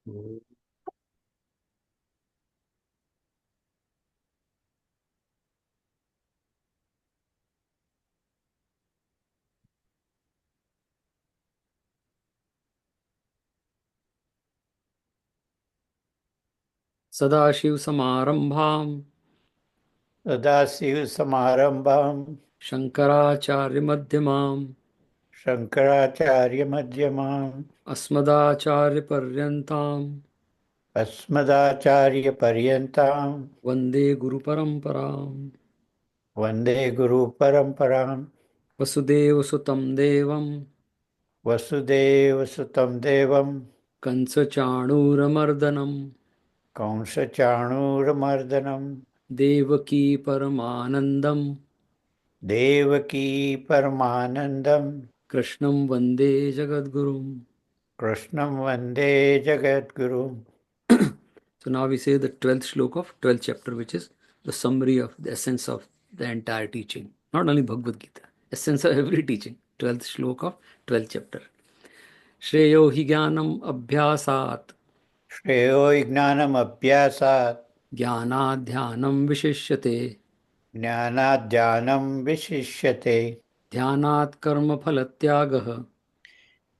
हम्म। सदाशिवसमारम्भाम् सदाशिवसमारम्भां शङ्कराचार्यमध्यमाम् शङ्कराचार्यमध्यमाम् अस्मदाचार्यपर्यन्ताम् अस्मदाचार्यपर्यन्तां वन्दे गुरुपरम्पराम्। वन्दे गुरुपरम्पराम्। वसुदेवसुतं देवम् वसुदेवसुतं देवं कंसचाणूरमर्दनम् कंसचाणूरमर्दनं देवकी परमानन्दम् देवकी परमानन्दं कृष्णं वन्दे जगद्गुरुम्। कृष्णं वन्दे जगद्गुरुम्। So now we say the 12th shloka of 12th chapter, which is the summary of the essence of the entire teaching. Not only Bhagavad Gita, essence of every teaching. 12th shloka of 12th chapter. श्रेयो हि ज्ञानम् अभ्यासात् श्रेयो हि ज्ञानमभ्यासात् ज्ञानाध्यानं विशिष्यते। ज्ञानाद् विशिष्यते। ध्यानात् कर्मफलत्यागः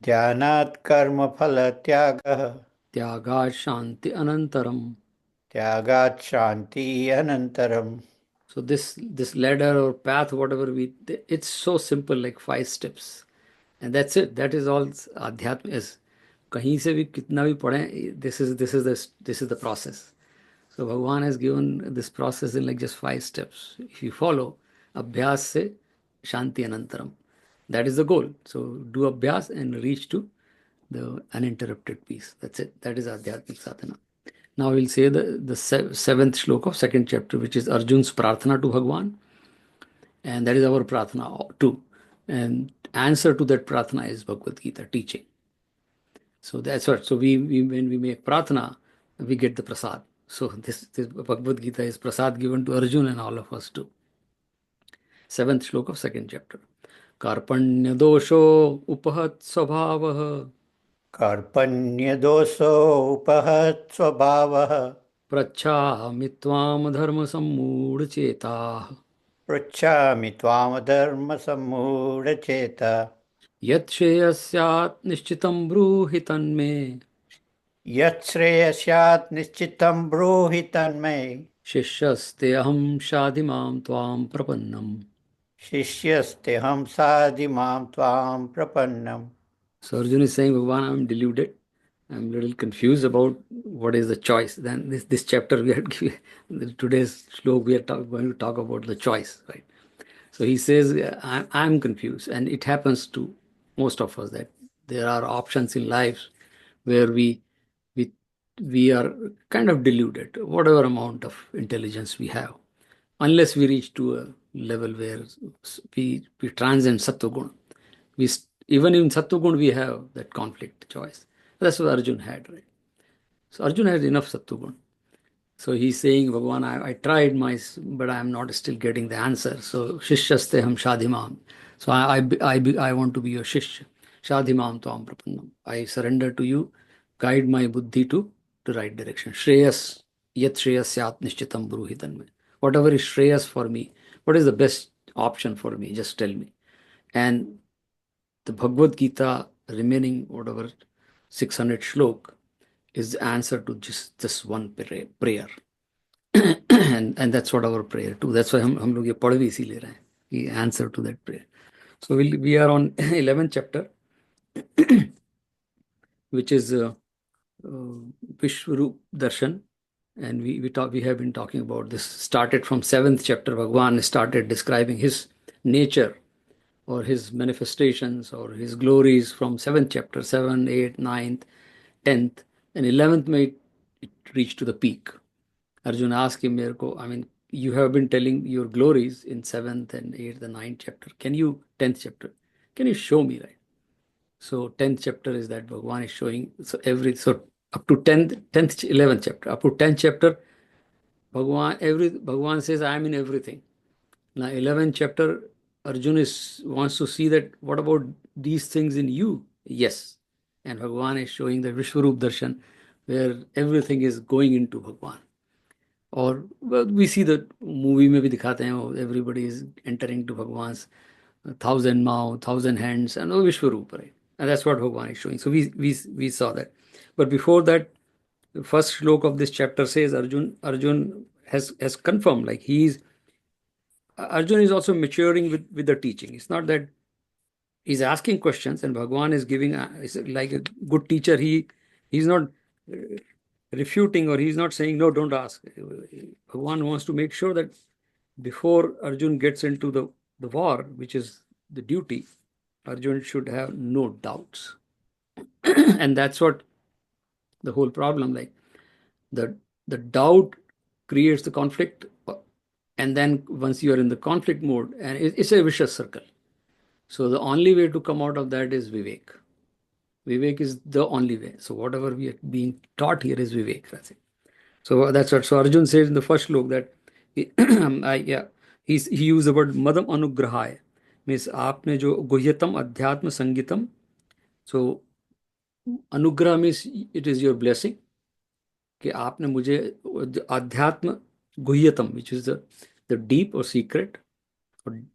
ध्यानात् कर्मफलत्यागः त्यागात् शान्ति अनन्तरम्। त्यागात् शान्ति अनन्तरम्। So this ladder or path, whatever it's so simple, like 5 steps, and that's it. That is all Adhyatma is. कहीं से भी कितना भी पढ़ें, this is the process. So Bhagavan has given this process in like just 5 steps. If you follow, Abhyas se Shanti Anantaram. That is the goal. So do Abhyas and reach to the uninterrupted peace. That's it. That is Adhyatmic Sadhana. Now we'll say the seventh shloka of second chapter, which is Arjun's Prarthana to Bhagavan. And that is our Prarthana too. And answer to that Prarthana is Bhagavad Gita teaching. So that's what. So we when we make Prarthana, we get the prasad. So this Bhagavad Gita is prasad given to Arjuna and all of us too. Seventh shloka of second chapter. Karpanya dosho upahat swabhavah कार्पण्यदोषोपहत् स्वभावः prachami tvam dharma sammudchetah पृच्छामि त्वां धर्मसम्मूढचेता। yat shreyasat nishchitam bruhi tanme यच्छ्रेयस्यात् निश्चितं ब्रूहि तन्मे। शिष्यस्ते अहम शाधिमाम त्वाम प्रपन्नम. शिष्यस्तेऽहं साधिमां त्वां प्रपन्नम्। So Arjuna is saying, Bhagavan, I'm deluded. I'm a little confused about what is the choice. Then this chapter we are today's slok we are going to talk about the choice, right? So he says, I'm confused, and it happens to most of us that there are options in life where we we are kind of deluded, whatever amount of intelligence we have, unless we reach to a level where we transcend sattva even in sattva we have that conflict choice. That's what Arjun had, right? So Arjun has enough sattva. So he's saying, Bhagavan, I tried my, but I am not still getting the answer. So Shishyaste ham shadhimam. So I want to be your Shishya. Shadhimam tvam prapannam. I surrender to you. Guide my buddhi to the right direction. Shreyas, yat shreyas syat nishchitam bruhitan me. Whatever is shreyas for me, what is the best option for me? Just tell me. And the Bhagavad Gita remaining whatever 600 shlok is the answer to just this one prayer. And that's what our prayer too. That's why हम लोग ये पढ़ भी इसीलिए रहे हैं कि answer to that prayer. So we are on 11th chapter, which is Vishwarup Darshan, and we have been talking about this. Started from 7th chapter. Bhagwan started describing his nature or his manifestations or his glories from 7th chapter, 7, 8, 9th, 10th, and 11th may it reach to the peak. Arjuna asked him, I mean, you have been telling your glories in 7th and 8th and 9th chapter. 10th chapter, can you show me, right? So 10th chapter is that Bhagavan is showing, so up to 10th, 11th chapter, up to 10th chapter, Bhagavan says, I am in everything. Now 11th chapter, Arjuna wants to see that what about these things in you? Yes. And Bhagavan is showing the Vishwarup Darshan. where everything is going into Bhagwan. और we see the movie में भी दिखाते हैं वो everybody is entering to Bhagwan's thousand mouth, thousand hands, and Vishwarup, right? And that's what Bhagwan is showing. So we saw that. But before that, the first slok of this chapter says Arjun has confirmed, like Arjun is also maturing with the teaching. It's not that he's asking questions and Bhagwan is giving is like a good teacher. He's not refuting, or he's not saying no, don't ask. Bhagwan wants to make sure that before Arjun gets into the war, which is the duty, Arjun should have no doubts. And that's what the whole problem, like the doubt creates the conflict, and then once you are in the conflict mode, and it's a vicious circle. So the only way to come out of that is Vivek. Vivek is the only way. So whatever we are being taught here is Vivek. That's it. So that's what. So Arjun says in the first look that he used the word madam anugrahaya, means आपने जो गुह्यतम अध्यात्म संगीतम. So अनुग्रह means it is your blessing, कि आपने मुझे अध्यात्म गुह्यतम, which is the deep or secret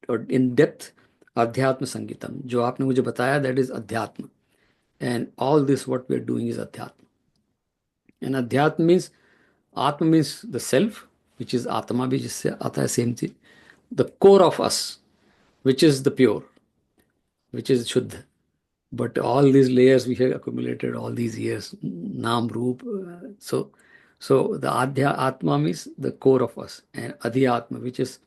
or in depth अध्यात्म संगीतम, जो आपने मुझे बताया, that is अध्यात्म. And all this what we are doing is adhyatma. And adhyatma means, atma means the self, which is atma bhi jisse aata hai, same thing. The core of us, which is the pure, which is shuddha. But all these layers we have accumulated all these years, naam, roop. So the atma means the core of us, and adhyatma, which is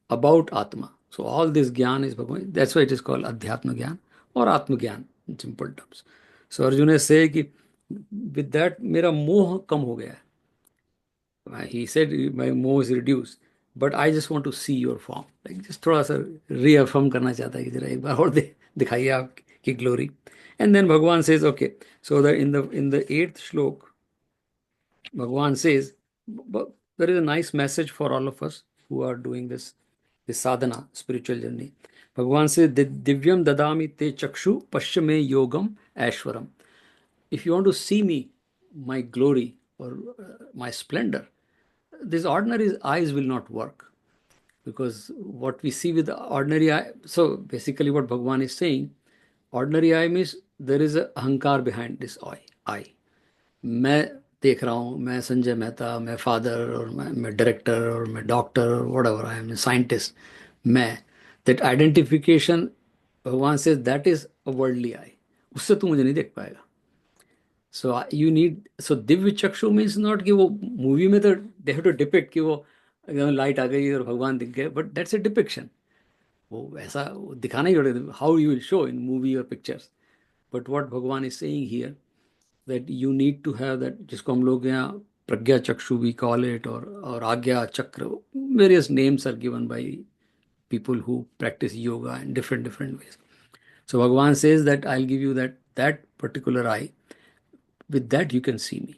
about atma. So all this gyan is Bhagavan. That's why it is called adhyatma gyan or atma gyan in simple terms. So Arjuna say कि with that मेरा मोह कम हो गया है. He said my moh is reduced, but I just want to see your form. Like just थोड़ा सा reaffirm करना चाहता है कि जरा एक बार और दिखाइए आपकी glory. And then Bhagwan says, okay, so that in the 8th shlok, Bhagwan says, but there is a nice message for all of us who are doing this sadhana, spiritual journey. Bhagwan says, Divyam dadami te chakshu pashyame yogam ashwaram. If you want to see me, my glory or my splendor, these ordinary eyes will not work. Because what we see with the ordinary eye, so basically what Bhagwan is saying, ordinary eye means there is a ahankar behind this eye. मैं देख रहा हूँ, मैं संजय मेहता, मैं father, और मैं director, और मैं डॉक्टर, और whatever I am, साइंटिस्ट, मैं, that identification, भगवान says that is a worldly eye. उससे तू मुझे नहीं देख पाएगा. So you need, so Divya चक्षु means not कि वो मूवी में तो they have to depict कि वो लाइट आ गई और भगवान दिख गए, but that's a depiction. वो ऐसा दिखाना ही पड़ेगा, how you will show in movie or pictures. But what Bhagwan is saying here, that you need to have that, जिसको हम लोग यहाँ प्रज्ञा चक्षु we call it, or आज्ञा चक्र, various names are given by people who practice yoga in different ways. So Bhagwan says that I'll give you that particular eye. With that you can see me.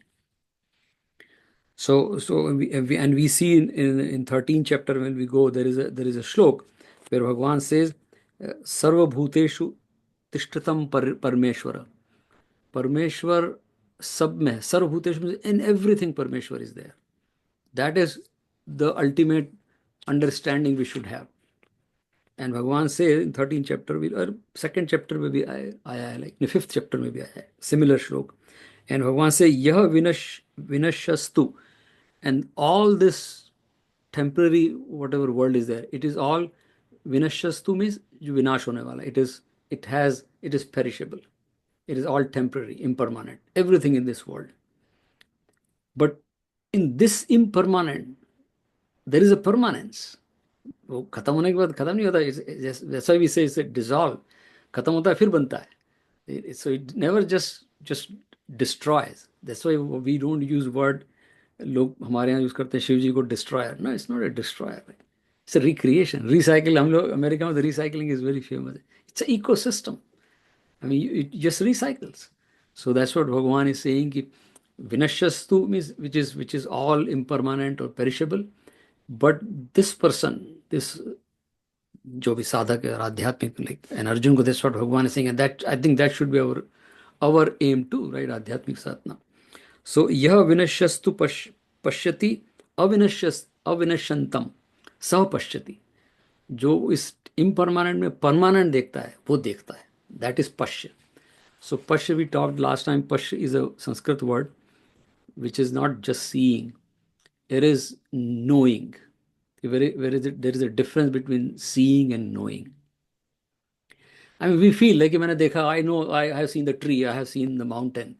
So we see in 13th chapter when we go, there is a shlok where Bhagwan says, Sarva Bhuteshu Tishtatam Parmeshwara. Parmeshwar sab mein, Sarva Bhuteshu, in everything Parmeshwar is there. That is the ultimate understanding we should have. And Bhagwan says in 13th chapter, or 2nd chapter में भी आया है, like in 5th chapter में भी आया है, similar shlok. And Bhagwan says, यह vinashyastu, and all this temporary whatever world is there, it is all vinashyastu means जो विनाश होने वाला. It is perishable. It is all temporary, impermanent. Everything in this world. But in this impermanent, there is a permanence. वो खत्म होने के बाद खत्म नहीं होता. जैसा भी से इसे डिसॉल्व, खत्म होता है फिर बनता है. So it never just destroys. That's why we don't use word, लोग हमारे यहाँ यूज करते हैं शिव जी को destroyer. No, it's not a destroyer. It's a recreation, recycle. हम लोग अमेरिका में recycling is very famous. It's a ecosystem. I mean, it just recycles. So that's what Bhagavan is saying, कि vinashyastu means which is all impermanent or perishable. But this person, this जो भी साधक है और आध्यात्मिक, like, and Arjun को, that's what Bhagavan is saying, and that I think that should be our aim too, right? आध्यात्मिक साधना. सो यह विनश्यस्तु पश्यति अविनश्यंतम सह पश्यति, जो इस इम्परमानेंट में परमानेंट देखता है वो देखता है, दैट इज पश्य. सो पश्य, वी टॉक्ड लास्ट टाइम, पश्य is a Sanskrit word which is not just seeing, it is knowing. Where is it? There is a difference between seeing and knowing. I mean, we feel like मैंने देखा, I know, I have seen the tree, I have seen the mountain,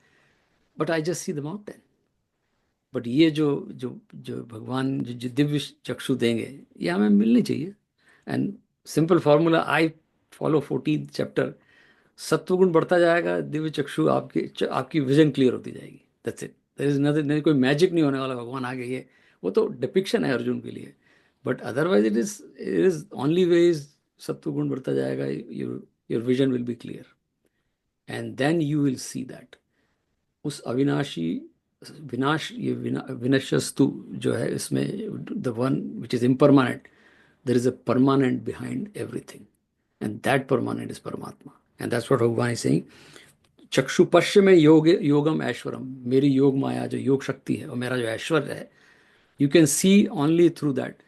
but I just see the mountain. But ये जो जो जो भगवान जो दिव्य चक्षु देंगे, ये हमें मिलनी चाहिए. And simple formula, I follow 14th chapter. सत्वगुण बढ़ता जाएगा, दिव्य चक्षु आपकी विजन क्लियर होती जाएगी. That's it. There is nothing, कोई मैजिक नहीं होने वाला भगवान आगे. ये वो तो डिपिक्शन है अर्जुन के लिए, but otherwise it is only way is सत्वगुण बढ़ता जाएगा, your your vision will be clear, and then you will see that उस अविनाशी ये विनश्यस्तु जो है, इसमें the one which is impermanent, there is a permanent behind everything, and that permanent is परमात्मा. एंड दैट्स व्हाट भगवान इज सेइंग. चक्षुपश्य में योगम ऐश्वरम, मेरी योग माया जो योग शक्ति है और मेरा जो ऐश्वर्य है, you can see only through that,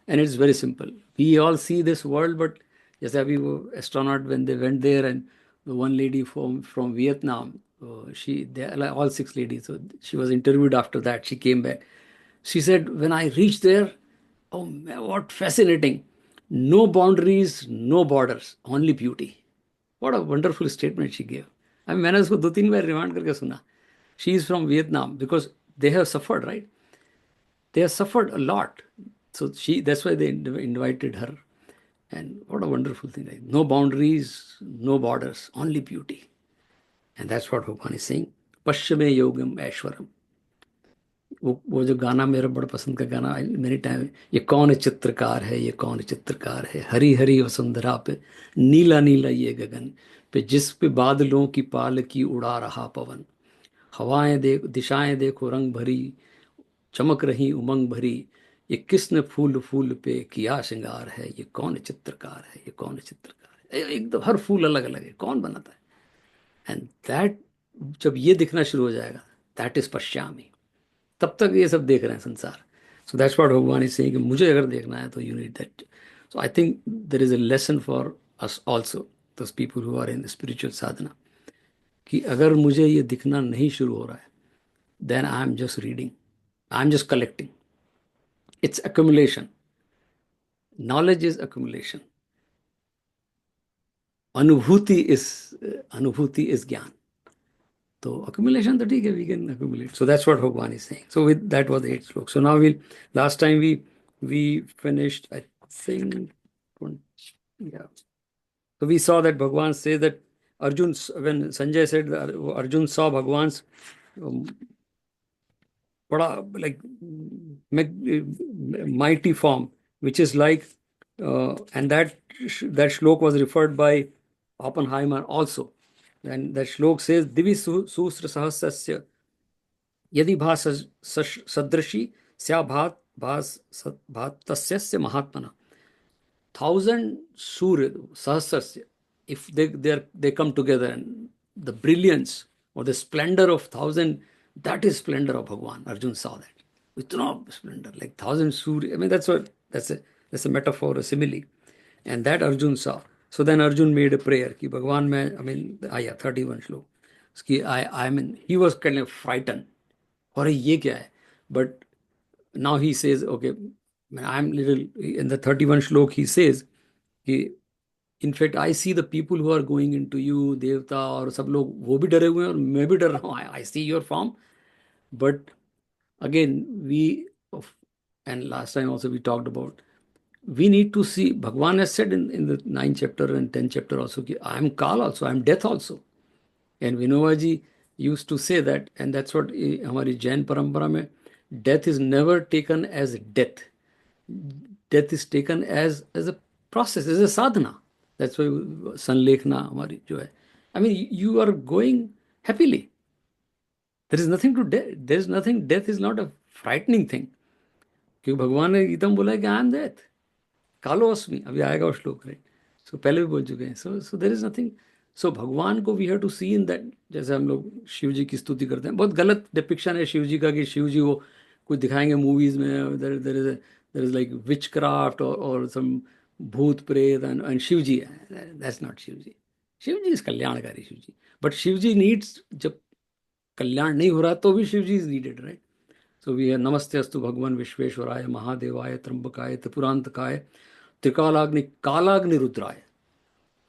and it's very simple. We all see this world, but जैसे अभी वो astronaut when they went there, and the one lady from Vietnam, they like all 6 ladies, so she was interviewed after that, she came back, she said, when I reached there, oh man, what fascinating, no boundaries, no borders, only beauty. What a wonderful statement she gave. I mean, मैंने उसको 2-3 बार remand करके सुना. She is from Vietnam because they have suffered, right? They have suffered a lot. So that's why they invited her. And what a wonderful thing. Like, no boundaries, no borders, only beauty. And that's what Bhagwan is saying. Pashchame yogam aishwaram. वो जो गाना मेरा बड़ा पसंद का गाना, मेरी time, ये कौन चित्रकार है, ये कौन चित्रकार है, हरी हरी वसुंधरा पे नीला नीला ये गगन पे, जिस पे बादलों की पाल की उड़ा रहा पवन, हवाएं देख दिशाएं देखो रंग भरी, चमक रही उमंग भरी, ये किसने फूल फूल पे किया श्रृंगार है, ये कौन चित्रकार है, ये कौन चित्रकार है. एकदम हर फूल अलग अलग है, कौन बनाता है. एंड दैट, जब ये दिखना शुरू हो जाएगा, दैट इज पश्यामी. तब तक ये सब देख रहे हैं संसार. सो दैट्स व्हाट भगवान इज सेइंग कि मुझे अगर देखना है तो you need that. So I think there is a lesson for us also, those people who are in spiritual sadhana, कि अगर मुझे ये दिखना नहीं शुरू हो रहा है, then I am just reading, I am just collecting. It's accumulation. Knowledge is accumulation. अनुभूति is ज्ञान. तो accumulation तो ठीक है, we can accumulate. So that's what Bhagwan is saying. So with that was the 8th slok. So now last time we finished, I think, yeah. So we saw that Bhagwan says that Arjun, when Sanjay said that Arjun saw Bhagwan's like mighty form, which is like, and that shlok was referred by Oppenheimer also. And that shlok says, Divi susra sahasrasya यदि भास सदृशी स्या भात तस्यस्य महात्मना. 1,000 surya sahasrasya, if they come together, and the brilliance or the splendor of 1,000, that is splendor of Bhagwan. Arjun saw that. Itna splendor, like 1,000 surya. I mean, that's a metaphor, a simile. And that Arjun saw. So then Arjun made a prayer कि भगवान मैं, I mean, 31 श्लोक, कि I mean, he was kind of frightened. और ये क्या है? But now he says, okay, I'm little, in the 31 shlok he says कि in fact I see the people who are going into you, देवता और सब लोग वो भी डरे हुए हैं और मैं भी डर रहा हूँ. I see your form. But again, and last time also we talked about, we need to see, Bhagwan has said in the 9th chapter and 10th chapter also, कि I am Kal also, I am death also. And Vinobaji used to say that, and that's what हमारी जैन परंपरा में, death is never taken as death. Death is taken as a process, as a sadhana. That's why संलेखना हमारी जो है, I mean, you are going happily. There is nothing to death. There is nothing. Death is not a frightening thing. क्योंकि भगवान ने गीता में बोला है कि आई एम डेथ, कालो अस्मि. अभी आएगा वो श्लोक, राइट. सो पहले भी बोल चुके हैं. So there is nothing. So Bhagwan को we have to see in that. जैसे हम लोग शिव जी की स्तुति करते हैं, बहुत गलत डिपिक्शन है शिव जी का, कि शिव जी वो कुछ दिखाएंगे मूवीज में, there is like witchcraft और सम भूत प्रेत एंड शिव जी है. That's not Shiv ji. Shiv ji is kalyankari Shiv ji. But Shiv ji needs, जब कल्याण नहीं हो रहा तो भी Shiv ji is needed, right. So we है नमस्ते अस्तु भगवान विश्वेश्वराय महादेवाय त्र्यंबकाय त्रिपुरांतकाय त्रिकालाग्नि कालाग्नि रुद्राय.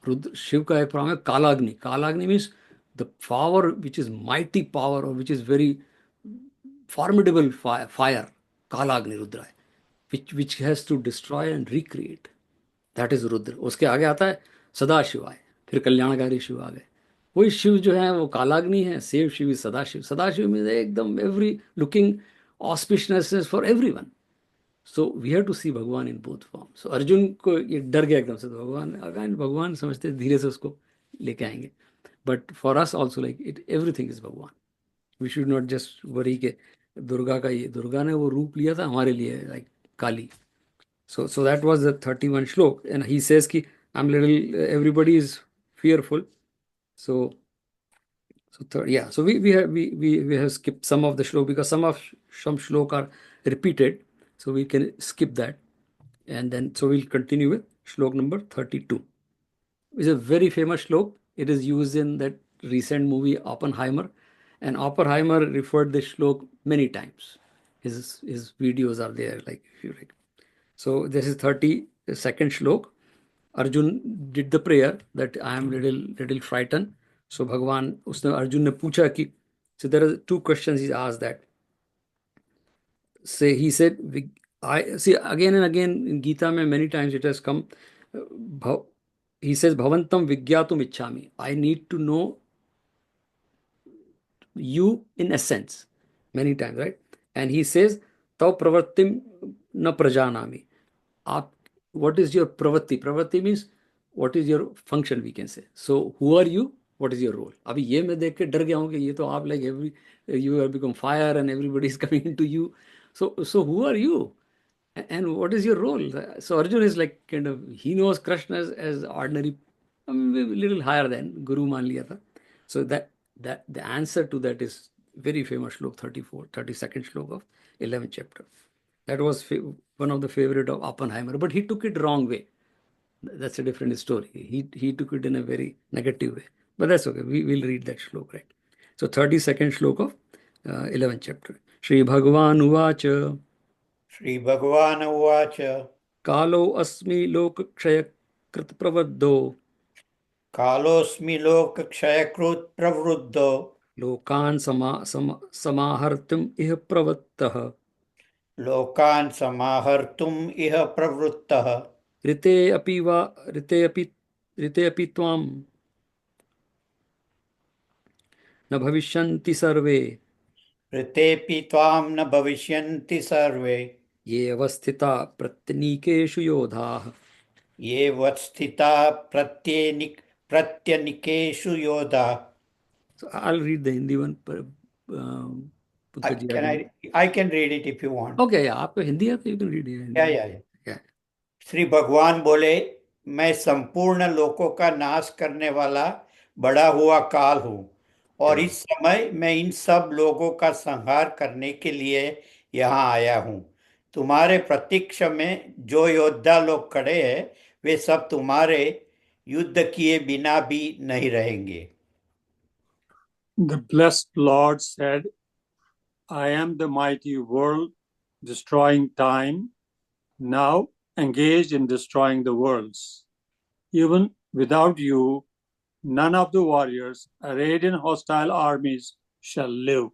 रुद्र शिव का एक नाम है Kalagni. Kalagni means the power which is mighty power और which is very formidable fire. Kalagni रुद्राय, which has to destroy and recreate. That is Rudra. उसके आगे आता है सदा शिवाय, फिर कल्याणकारी शिव आ गए. वही शिव जो है वो कालाग्नि है. सेव शिव इज सदाशिव. सदाशिव मीन्स एकदम every looking auspiciousness for every one. So we have to see Bhagwan in both form. So Arjun को ये डर गया एकदम से, तो भगवान अगेन भगवान समझते धीरे से उसको लेके आएंगे. But for us also like it everything is Bhagwan. We should not just worry के दुर्गा का, ये दुर्गा ने वो रूप लिया था हमारे लिए, like Kali. So that was the 31 shlok, and he says ki I'm little, everybody is fearful. So yeah, so we have skipped some of the shlok because some shlok are repeated, so we can skip that. And then so we'll continue with shlok number 32. It's a very famous shlok. It is used in that recent movie Oppenheimer, and Oppenheimer referred this shlok many times. His videos are there, like if you like. So this is 32nd shlok. Arjun did the prayer that I am little frightened. So Bhagwan, उसने अर्जुन ने पूछा कि, so there are two questions he asked that. Say he said, I see again and again in Gita mein many times it has come. He says Bhavantam Vigyatum Ichchami. I need to know you in essence many times, right? And he says Tav Pravartim Na Prajanami. आप, what is your pravatti? Pravatti means what is your function, we can say. So who are you, what is your role? अभी ये मैं देख के डर गया हूँ कि ये तो आप, like every, you have become fire and everybody is coming into you. So who are you and what is your role? So Arjun is like kind of, he knows Krishna as ordinary, little higher than Guru मान लिया था. So that the answer to that is very famous shlok 32nd shlok of 11th chapter. That was one of the favorite of Oppenheimer, but he took it wrong way. That's a different story. He took it in a very negative way, but that's okay. We will read that shlok, right? So 32nd shlok of 11th chapter. Shri Bhagavan Uvacha श्रीभगवान् उवाच Kalo Asmi Lok Kshaya Krit Pravaddo कालोऽस्मि लोकक्षयकृत् प्रवृद्धो Lokan Samahartum Iha Pravattah लोकान् समाहर्तुम् इह प्रवृत्तः Rite api Tvam न भविष्यन्ति सर्वे ऋतेऽपि त्वां न भविष्यन्ति सर्वे ये अवस्थिता प्रत्यनीकेषु योधाः. ये वस्थिता प्रत्यनिकेषु योधा. So I'll read the Hindi one. Pankaj ji, I can read it if you want. Okay, yeah, आपको हिंदी है तो you can read it. या श्री भगवान बोले, मैं संपूर्ण लोकों का नाश करने वाला बड़ा हुआ काल हूँ और इस समय मैं इन सब लोगों का संहार करने के लिए यहाँ आया हूँ. तुम्हारे प्रतीक्षा में जो योद्धा लोग खड़े हैं वे सब तुम्हारे युद्ध किए बिना भी नहीं रहेंगे. The blessed Lord said, I am the mighty world destroying time, now engaged in destroying the worlds. Even without you, none of the warriors arrayed in hostile armies shall live.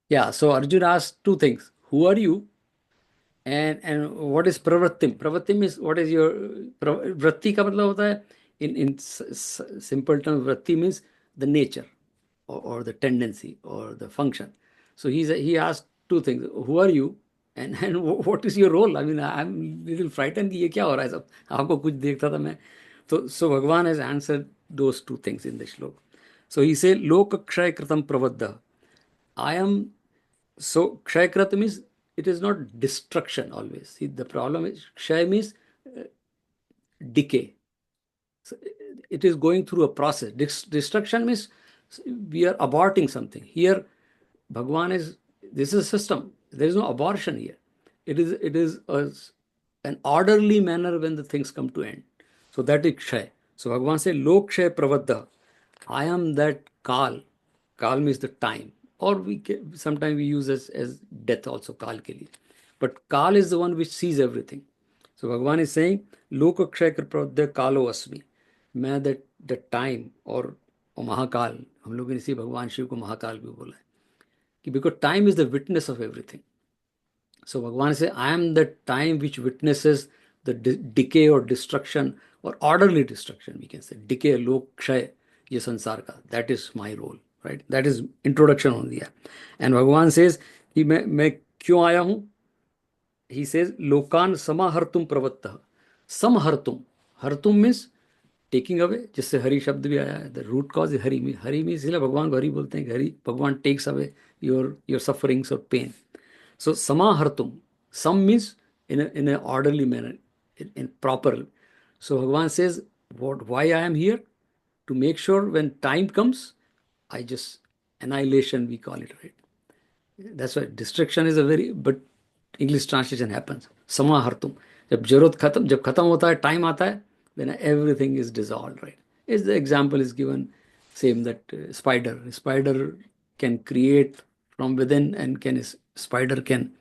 Yeah, so Arjun asked two things. Who are you? And what is pravrittim? Pravrittim is what is your vritti का मतलब होता है in simple terms, vritti means the nature or the tendency or the function. So he asked two things. Who are you? And what is your role? I mean, I'm little frightened कि ये क्या हो रहा है सब. आपको कुछ देखता था मैं. So Bhagwan has answered those two things in the shlok. So he said, Lok Kshay Kratam Pravadda. I am, so Kshay Krat means it is not destruction always. See, the problem is Kshay means decay. So it is going through a process. Destruction means we are aborting something. Here, Bhagwan is, this is a system. There is no abortion here. It is an orderly manner when the things come to end. So that is Kshay. So Bhagwan says, Lok Kshay Pravadha. I am that Kal. Kal means the time. Or sometimes we use as death also, Kal ke liye. But Kal is the one which sees everything. So Bhagwan is saying, Lok Kshay Pravadha Kalo Asmi. मैं that time और महाकाल, हम लोगों ने इसी भगवान शिव को महाकाल भी बोला है कि because time is the witness of everything. So Bhagavan says, I am the time which witnesses the decay or destruction or orderly destruction, we can say. Decay, lok, kshay, ye sansar ka. That is my role, right? That is introduction on दिया. And Bhagavan says कि मैं क्यों आया हूँ? He says, लोकान समाहर्तुम प्रवत्तः. समहर्तुम. हर्तुम means taking away, जिससे हरि शब्द भी आया है. The root cause is Hari. Hari means इसलिए भगवान को हरि बोलते हैं कि हरि, भगवान takes away your sufferings or pain. So samahartum, some means in a orderly manner, in proper. So Bhagavan says, why I am here? To make sure when time comes, I just annihilation, we call it, right? That's why destruction is a very, but English translation happens. Samahartum. जब खत्म होता है, time आता है, then everything is dissolved, right? Is the example is given, same that spider can create from within, and spider can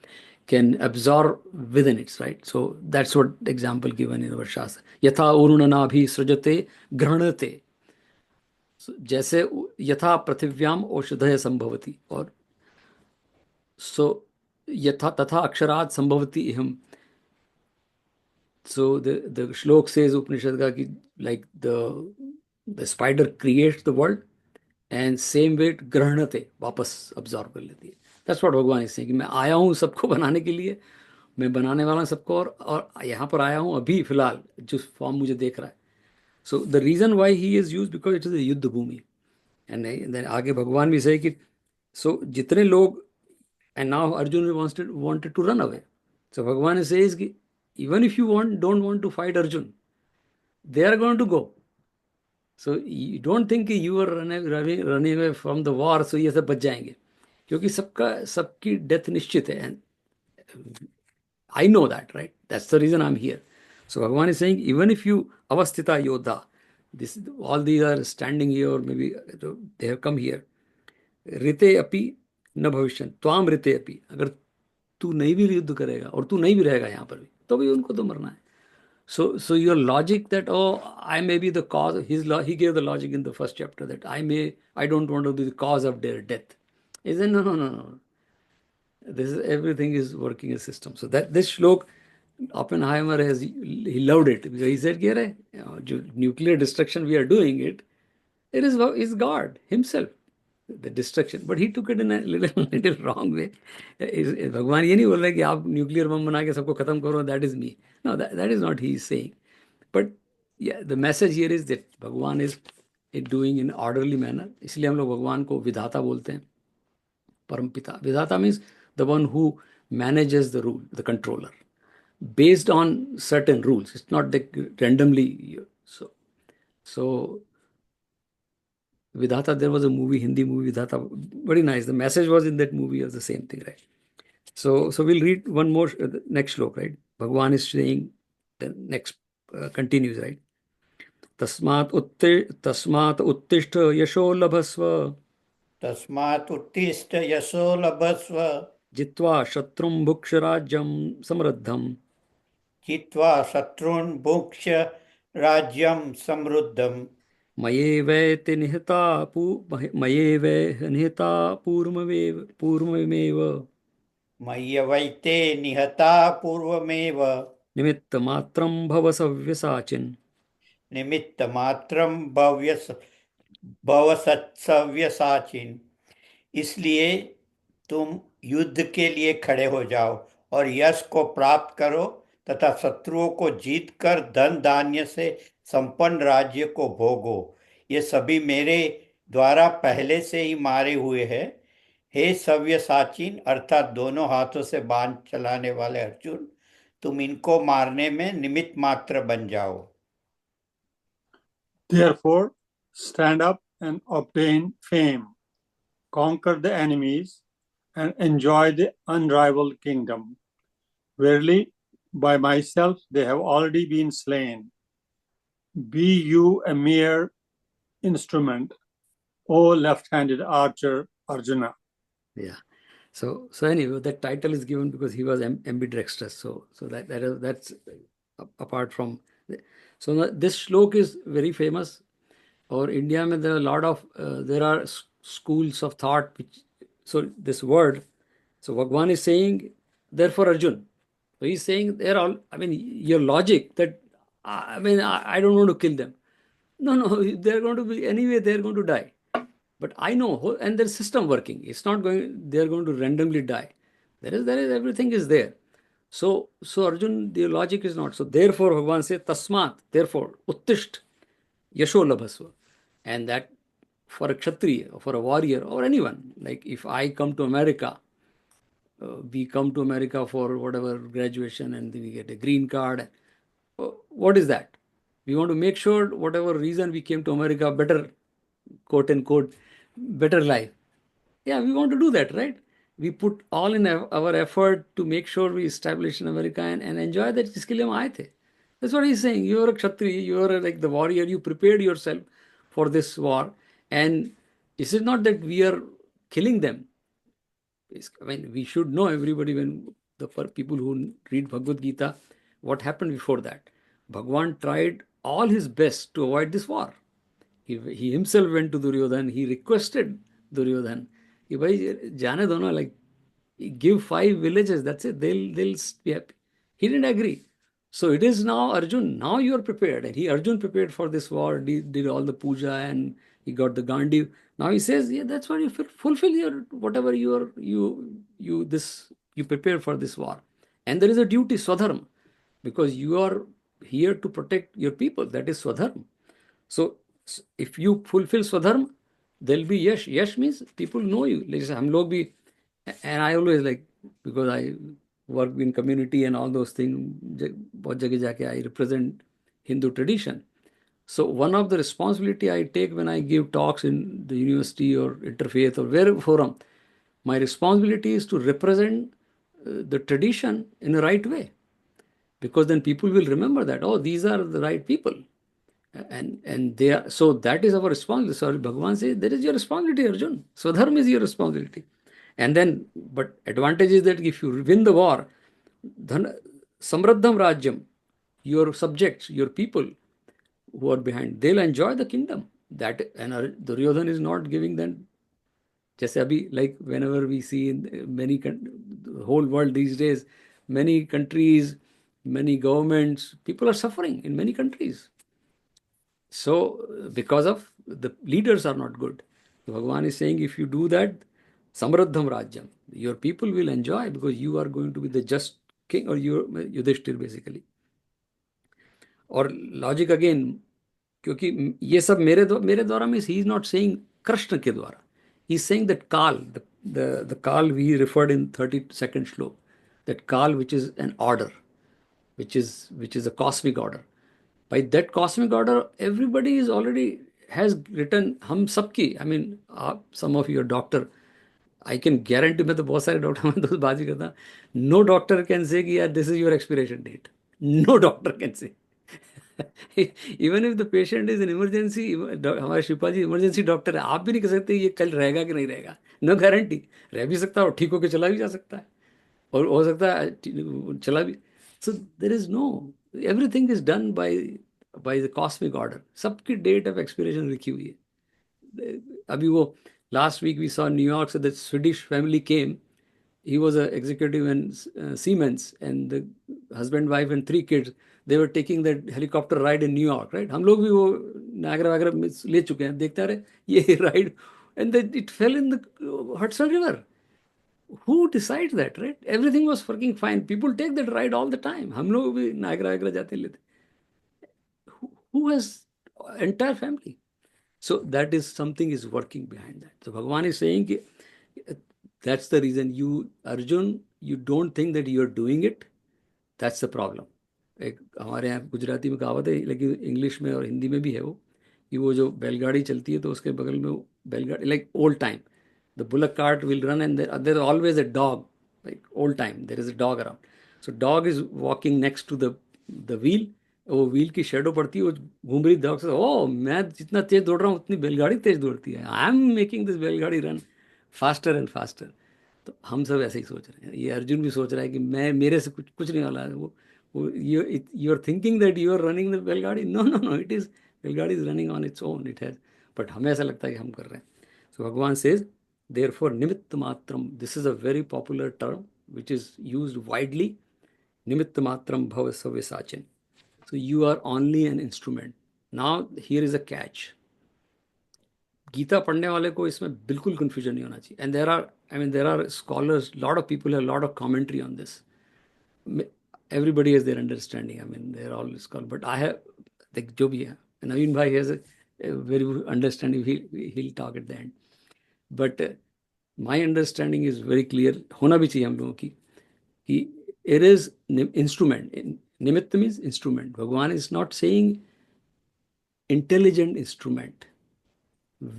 absorb within it, right? So that's what example given in our Shastra. Yatha urunanabhi srajate granate. So, जैसे यथा पृथिव्याम औषधय संभवती, और so यथा तथा अक्षरात संभवती इहम. So the shlok says Upanishad ka ki, like the spider creates the world and same way ग्रहणते, वापस absorb कर लेती है. That's what भगवान is saying कि मैं आया हूँ सबको बनाने के लिए, मैं बनाने वाला हूँ सबको, और यहाँ पर आया हूँ अभी फिलहाल जो फॉर्म मुझे देख रहा है. So the reason why he is used because it is a युद्ध भूमि. And then आगे भगवान भी say कि so जितने लोग, and now Arjun wanted to run away. So भगवान says कि even if you don't want to fight Arjun, they are going to go. So you don't think कि you are running away from the war, so ये सब बच जाएंगे, क्योंकि सबकी death निश्चित है. And I know that, right? That's the reason I'm here. So Bhagavan is saying, even if you avasthita yodha, all these are standing here, or maybe they have come here. Rite api न भविष्य त्वाम ऋते अपि. अगर तू नहीं भी युद्ध करेगा और तू नहीं भी रहेगा यहाँ पर भी, तो भी उनको तो मरना है. So your logic that, oh, I may be the cause, he gave the logic in the first chapter that I don't want to be the cause of their death. He said, no. Everything is working a system. So that this shlok, Oppenheimer he loved it because he said, nuclear destruction we are doing it is God himself, the destruction. But he took it in a little wrong way. भगवान ये नहीं बोल रहे कि आप nuclear bomb बना के सबको खत्म करो, that is me. No, that is not he is saying. But yeah, the message here is that भगवान is doing in orderly manner. इसलिए हम लोग भगवान को विधाता बोलते हैं, परमपिता. विधाता means the one who manages the rule, the controller, based on certain rules. It's not like randomly. So Vidhata, there was a movie, Hindi movie, Vidhata, very nice. The message was in that movie of the same thing, right? So we'll read one more, next shlok, right? Bhagwan is saying, the next continues, right? Tasmat uttishta yasho labhasva. तस्मात् उत्तिष्ठ यशो लभस्व. जित्वा शत्रुं भुक्ष राज्यं समृद्धम्. जित्वा शत्रून् भुक्ष राज्यं समृद्धम्. मयेवैते निहता पूर्वमेव. मय्यवैते निहता पूर्वमेव. निमित्तमात्रं भव सव्यसाचिन्. निमित्तमात्रं भव सव्यसाचिन्. इसलिए तुम युद्ध के लिए खड़े हो जाओ और यश को प्राप्त करो तथा शत्रुओं को जीतकर धन धान्य से संपन्न राज्य को भोगो. ये सभी मेरे द्वारा पहले से ही मारे हुए हैं. हे सव्यसाचिन अर्थात दोनों हाथों से बाण चलाने वाले अर्जुन, तुम इनको मारने में निमित्त मात्र बन जाओ. Therefore, stand up and obtain fame, conquer the enemies, and enjoy the unrivaled kingdom. Verily, by myself they have already been slain. Be you a mere instrument, O left-handed archer Arjuna. Yeah. So anyway, that title is given because he was ambidextrous. So that's apart from. So this shlok is very famous. Or India, mein there are a lot of there are schools of thought. So this word, so Bhagwan is saying, therefore Arjun. So he's saying they're all. I mean, your logic that I don't want to kill them. No, they're going to be anyway. They're going to die. But I know, and there's system working. It's not going. They're going to randomly die. There is everything is there. So Arjun, the logic is not. So therefore, Bhagwan says, Tasmat. Therefore, Uttisht Yasho Labhasva, and that for a Kshatriya, for a warrior, or anyone. Like if I come to America, we come to America for whatever graduation, and we get a green card. What is that? We want to make sure whatever reason we came to America, better, quote unquote, better life. Yeah, we want to do that, right? We put all in our effort to make sure we establish in America and enjoy that. जिसके लिए हम आए थे. That's what he's saying. You are a Kshatriya, you are like the warrior, you prepared yourself for this war. And is it not that we are killing them? I mean, we should know, everybody, when the people who read Bhagavad Gita, what happened before that. Bhagwan tried all his best to avoid this war. He himself went to Duryodhan. He requested Duryodhan, कि भाई जाने दो ना, like give 5 villages, that's it, they'll be happy. He didn't agree. So it is now Arjun, now you are prepared. And Arjun prepared for this war, did all the puja, and he got the Gandhi. Now he says, yeah, that's what you fulfill your whatever you prepare for this war. And there is a duty, Swadharma, because you are here to protect your people. That is Swadharma. So if you fulfill Swadharma, there'll be Yash. Yash means people know you. Like हम लोग भी, and I always like, because I work in community and all those things, बहुत जगह जाके I represent Hindu tradition. So one of the responsibility I take when I give talks in the university or interfaith or wherever forum, my responsibility is to represent the tradition in the right way, because then people will remember that, oh, these are the right people. And they are, so that is our responsibility. So Bhagavan says, that is your responsibility, Arjun. Swadharma is your responsibility. And then, but advantage is that if you win the war, then Samraddham Rajyam, your subjects, your people who are behind, they'll enjoy the kingdom. That, and Duryodhan is not giving them. जैसे अभी, like whenever we see in many the whole world these days, many countries, many governments, people are suffering in many countries. So because of the leaders are not good. Bhagavan is saying, if you do that, Samraddham Rajyam, your people will enjoy, because you are going to be the just king, or you Yudhishthir basically. और logic again, क्योंकि ये सब मेरे द्वारा means he is not saying Krishna के द्वारा, he is saying that काल, the काल वी रिफर्ड इन 32nd श्लोक, दैट काल which is an order, which is a cosmic order. By that cosmic order, everybody is already has written. हम सबकी, I mean, some of you are doctor. I can guarantee, मैं तो बहुत सारे doctor में तो बाजी करता, no doctor can say कि यार this is your expiration date. No doctor can say. Even if the patient is in emergency, हमारे शिपा जी इमरजेंसी डॉक्टर है, आप भी नहीं कह सकते ये कल रहेगा कि नहीं रहेगा. नो गारंटी, रह भी सकता है और ठीक होकर चला भी जा सकता है, और हो सकता है चला भी. So there is no, everything is done by the cosmic order. सबकी date of expiration लिखी हुई है. अभी वो last week we saw in New York, so the Swedish family came. He was an executive in Siemens, and the husband, wife, and 3 kids. They were taking that helicopter ride in New York, right? हम लोग भी वो Niagara वगैरह में ले चुके हैं, देखते रहे ये ride, and then it fell in the Hudson River. Who decides that, right? Everything was working fine. People take that ride all the time. हम लोग भी नायग्रा वगैरह जाते लेते. Who has entire family? So that is something is working behind that. So Bhagavan is saying कि that's the reason you, Arjun, you don't think that you are doing it. That's the problem. एक हमारे यहाँ गुजराती में कहावत है, लेकिन English में और हिंदी में भी है वो, कि वो जो बैलगाड़ी चलती है तो उसके बगल में वो बैलगाड़ी, like old time, the bullock cart will run and there's always a dog, like old time there is a dog around, so dog is walking next to the wheel, वो व्हील की शेडो पड़ती है, वो घूम रही dog से, ओ मैं जितना तेज दौड़ रहा हूँ उतनी बैलगाड़ी तेज दौड़ती है, आई एम मेकिंग दिस बैलगाड़ी रन फास्टर एंड फास्टर। तो हम सब ऐसे ही सोच रहे हैं, ये अर्जुन भी सोच रहा है कि मैं, मेरे से कुछ कुछ नहीं वाला है। वो you are thinking that you are running the bailgadi, no no no, it is, bailgadi is running on its own, it has, but हमें ऐसा लगता है कि हम कर रहे हैं। सो भगवान says therefore nimitta matram, this is a very popular term which is used widely, nimitta matram bhava savyasachin, so you are only an instrument. Now here is a catch, Gita पढ़ने वाले को इसमें बिल्कुल कंफ्यूजन नहीं होना चाहिए, and there are, I mean there are scholars, lot of people have lot of commentary on this, everybody has their understanding, I mean they're all scholar, but I have, like जो भी है, नवीन भाई has a very good understanding, he'll talk at the end, but my understanding is very clear, होना भी चाहिए हम लोगों की, कि it is instrument, निमित्त means instrument, भगवान is not saying intelligent instrument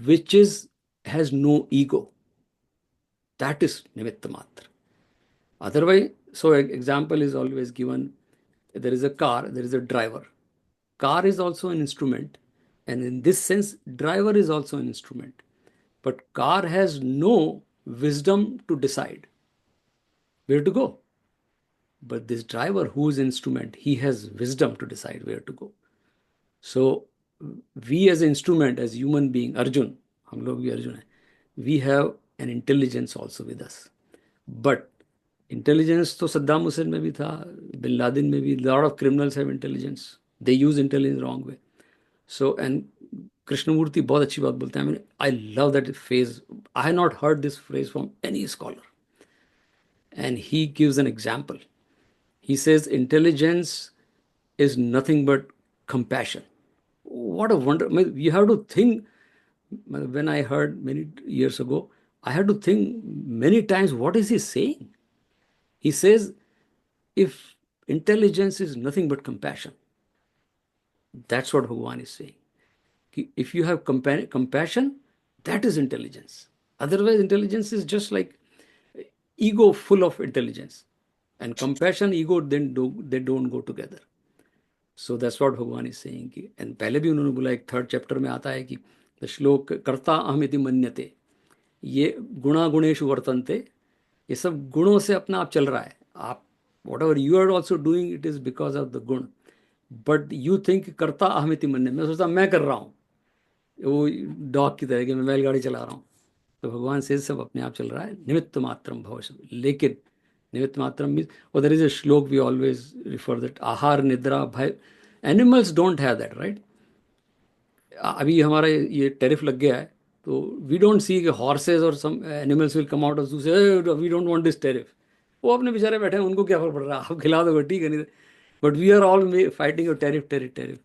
which is has no ego, that is nimitta matra. Otherwise, so an example is always given, there is a car, there is a driver, car is also an instrument, and in this sense driver is also an instrument, but car has no wisdom to decide where to go, but this driver who is instrument, he has wisdom to decide where to go. So we as an instrument, as human being, Arjun, हम लोग भी अर्जुन हैं, we have an intelligence also with us, but intelligence तो सद्दाम हुसैन में भी था, बिन Laden में भी, lot of criminals have intelligence, they use intelligence wrong way. So and Krishnamurti बहुत अच्छी बात बोलते हैं, I mean I love that phrase, I have not heard this phrase from any scholar, and he gives an example, he says intelligence is nothing but compassion. What a wonder! I mean, you have to think. When I heard many years ago, I had to think many times, what is he saying? He says, if intelligence is nothing but compassion, that's what Bhagavan is saying. If you have compassion, that is intelligence. Otherwise, intelligence is just like ego full of intelligence. And compassion, ego, then they don't go together. So that's what Bhagavan is saying. And पहले भी उन्होंने बोला, एक third chapter में आता है कि the श्लोक कर्ता अहमिति मन्यते, ये गुणा गुणेशु वर्तन्ते, ये सब गुणों से अपना आप चल रहा है, आप whatever you are also doing it is because of the गुण, बट यू थिंक कर्ता अहमिति मन्य, मैं सोचता मैं कर रहा हूँ, वो डॉग की तरह कि मैं बैलगाड़ी चला रहा हूँ, तो भगवान से सब अपने आप चल रहा है, निमित्त मात्रम भवश, लेकिन निमित्त मात्रम मीन्स, और देयर इज अ श्लोक वी ऑलवेज रिफर दैट, आहार निद्रा भय, animals don't have that, right. अभी हमारा ये टैरिफ लग गया है, तो वी डोंट सी कि हॉर्सेज और some animals will come out of zoo से we don't want this tariff, वो अपने बेचारे बैठे हैं, उनको क्या फर्क पड़ रहा है, आप खिला दो ठीक है, नहीं, but we are all fighting your tariff tariff tariff,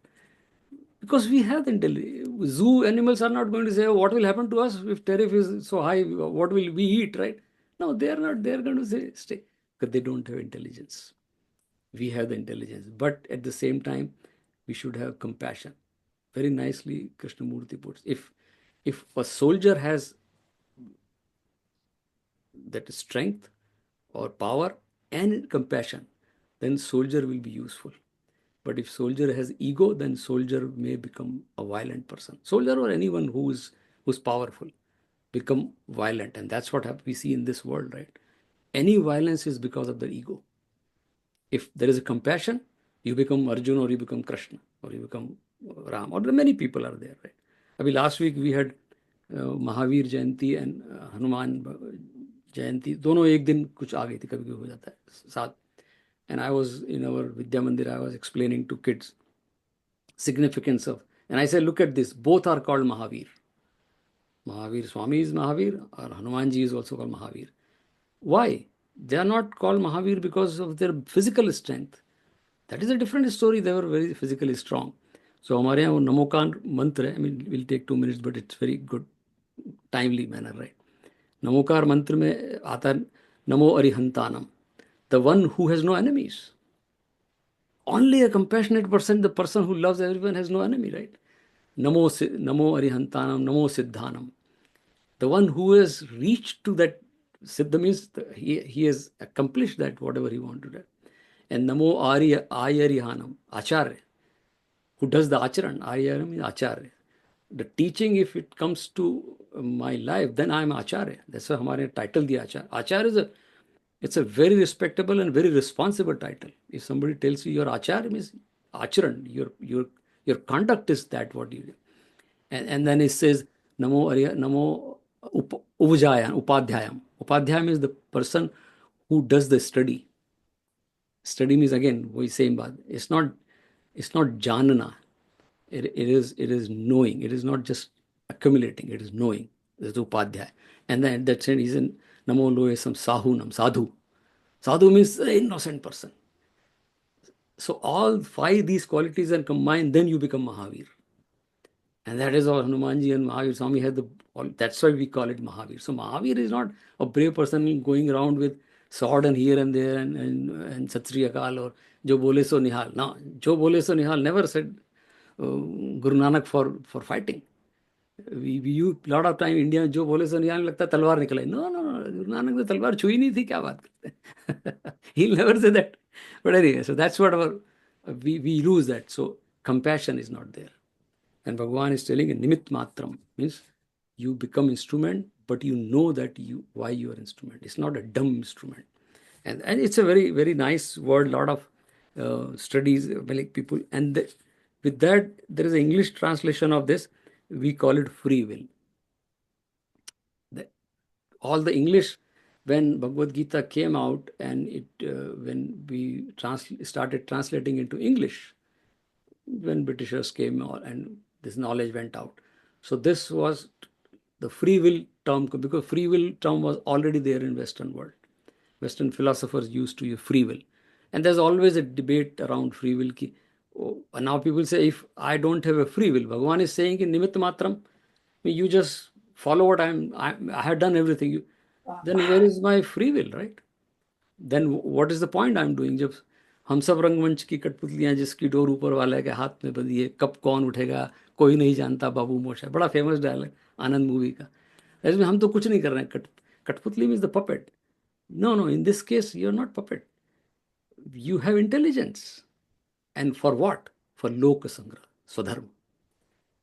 because we have the intelligence. Zoo animals are not going to say, oh, what will happen to us if tariff is so high, what will we eat, right? No, they are not, they are going to say stay, because they don't have intelligence. We have the intelligence, but at the same time we should have compassion. Very nicely Krishnamurti puts, if a soldier has that strength or power and compassion, then soldier will be useful. But if soldier has ego, then soldier may become a violent person. Soldier or anyone who's powerful become violent, and that's what we see in this world, right? Any violence is because of the ego. If there is a compassion, you become Arjuna, or you become Krishna, or you become Ram, or many people are there, right? Abhi last week we had Mahavir Jayanti and Hanuman Jayanti, दोनों एक दिन कुछ आ गई थी, कभी कभी हो जाता है साथ, and I was in our Vidya Mandir, I was explaining to kids significance of, and I said, look at this, both are called Mahavir. Mahavir Swami is Mahavir, or Hanumanji is also called Mahavir. Why? They are not called Mahavir because of their physical strength. That is a different story. They were very physically strong. So हमारे यहाँ वो नमोकार मंत्र है, I mean we'll take 2 minutes, but it's very good, timely manner, right? Namokar मंत्र में आता है नमो अरिहंतानम, the one who has no enemies. Only a compassionate person, the person who loves everyone, has no enemy, right? Namo Arihantanam, Namo Siddhanam. The one who has reached to that Siddha means he has accomplished that, whatever he wanted to do. And Namo Ayarihanam, Acharya, who does the Acharan. Ayarihanam means Acharya. The teaching, if it comes to my life, then I am Acharya. That's why हमारे title दिया Acharya. Acharya it's a very respectable and very responsible title. If somebody tells you you're Acharya, means Acharan, your conduct is that what you do. And then it says Namo Upajayam, Upadhyayam. Upadhyayam is the person who does the study. Study means again, we same baat. It's not janana. It is knowing. It is not just accumulating. It is knowing. This is Upadhyaya. And then that sense is in Namo Loesam Sahunam, Sadhu. Sadhu means the innocent person. So all 5 these qualities are combined, then you become Mahavir. And that is how Hanumanji and Mahavir Swami had that's why we call it Mahavir. So Mahavir is not a brave person going around with sword and here and there and Sat Sri Akal or Jo Bole So Nihal. No, Jo Bole So Nihal never said Guru Nanak for fighting. We use a lot of time India में जो बोले सो निहाल लगता तलवार निकले. No, Guru Nanak ने तलवार छुई नहीं थी, क्या बात करते. He'll never say that. But anyway, so that's what we lose that. So compassion is not there. And Bhagavan is telling a nimitt matram means you become instrument, but you know that why you are instrument. It's not a dumb instrument. And it's a very, very nice word. Lot of studies, like people, and with that there is an English translation of this. We call it free will. All the English, when Bhagavad Gita came out and when we started translating into English, when Britishers came and this knowledge went out. So this was the free will term, because free will term was already there in Western world. Western philosophers used to use free will. And there's always a debate around free will. Now people say, if I don't have a free will, Bhagavan is saying in Nimitta Matram, you just follow what I have done everything. Then where is my free will, right? Then what is the point I'm doing? जब हम सब रंगमंच की कठपुतलियां जिसकी door ऊपर वाले के हाथ में बंधी है, कब कौन उठेगा कोई नहीं जानता, बाबू मोशा, बड़ा फेमस डायलॉग आनंद मूवी का. इसमें हम तो कुछ नहीं कर रहे हैं. कठपुतली means the puppet. No, in this case you're not puppet. You have intelligence. And for what? For Loka Sangra, Swadharma.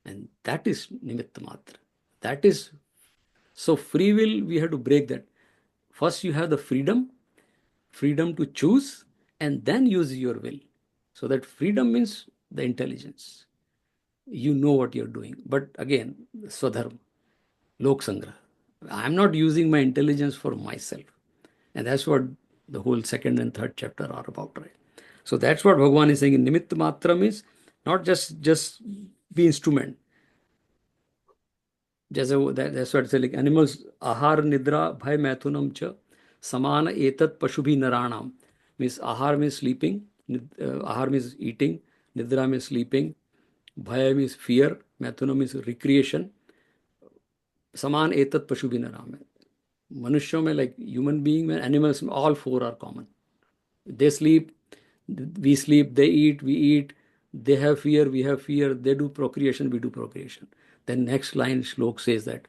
And that is Nimitta Matra. That is, so free will, we have to break that. First you have the freedom to choose, and then use your will. So that freedom means the intelligence. You know what you're doing. But again, Swadharma, Lok Sangra. I'm not using my intelligence for myself. And that's what the whole 2nd and 3rd chapter are about, right? So that's what Bhagavan is saying. Nimitta Matra means not just be instrument. That's what it's saying. Like animals, ahar nidra bhai maithunam cha samana etat pashubhi naranam. Means ahar means sleeping, ahar means eating, nidra means sleeping, bhaya means fear, maithunam means recreation. Saman etat pashubhi naranam. Manushya mein, like human being mein, animals mein, all 4 are common. They sleep, we sleep, they eat, we eat, they have fear, we have fear, they do procreation, we do procreation. Then next line shlok says that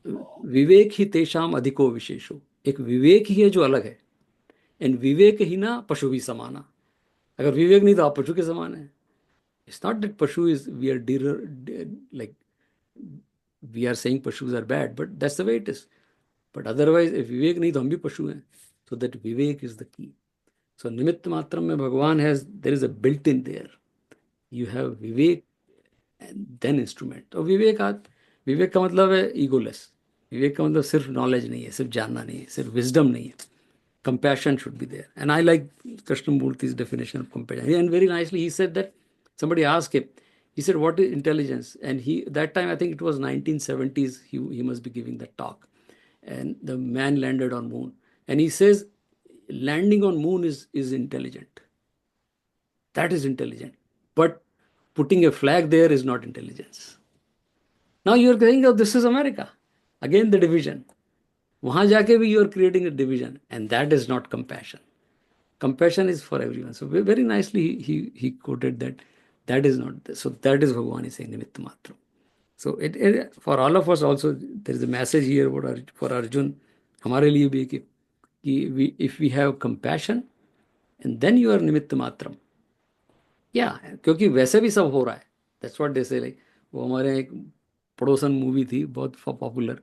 विवेक ही तेषाम अधिको विशेषो. एक विवेक ही है जो अलग है. And विवेक ही ना पशु भी समाना. अगर विवेक नहीं तो आप पशु के समान है. It's not that pashu is, we are saying pashus are bad, but that's the way it is. But otherwise, if vivek nahi, to hum bhi pashu hain. So that vivek is the key. So nimitta matram mein Bhagavan there is a built-in there. You have vivek and then instrument. तो विवेक का मतलब है egoless. विवेक का मतलब सिर्फ knowledge नहीं है, सिर्फ जानना नहीं है, सिर्फ wisdom नहीं है. Compassion should be there. And I like Krishnamurti's definition of compassion. And very nicely he said that, somebody asked him, he said, what is intelligence? And that time, I think it was 1970s, he must be giving that talk. And the man landed on moon. And he says, landing on moon is intelligent. That is intelligent. But putting a flag there is not intelligence. Now you are saying, oh, this is America. Again, the division. Wahan jaake bhi you are creating a division. And that is not compassion. Compassion is for everyone. So very nicely he quoted that. That is not, so that is Bhagwan is saying Nimitta Matra. So it for all of us also, there is a message here for Arjun, हमारे लिए भी कि if we have compassion and then you are Nimitta Matram. या क्योंकि वैसे भी सब हो रहा है, दैट्स व्हाट दे से, लाइक वो हमारे एक पड़ोसन मूवी थी बहुत पॉपुलर,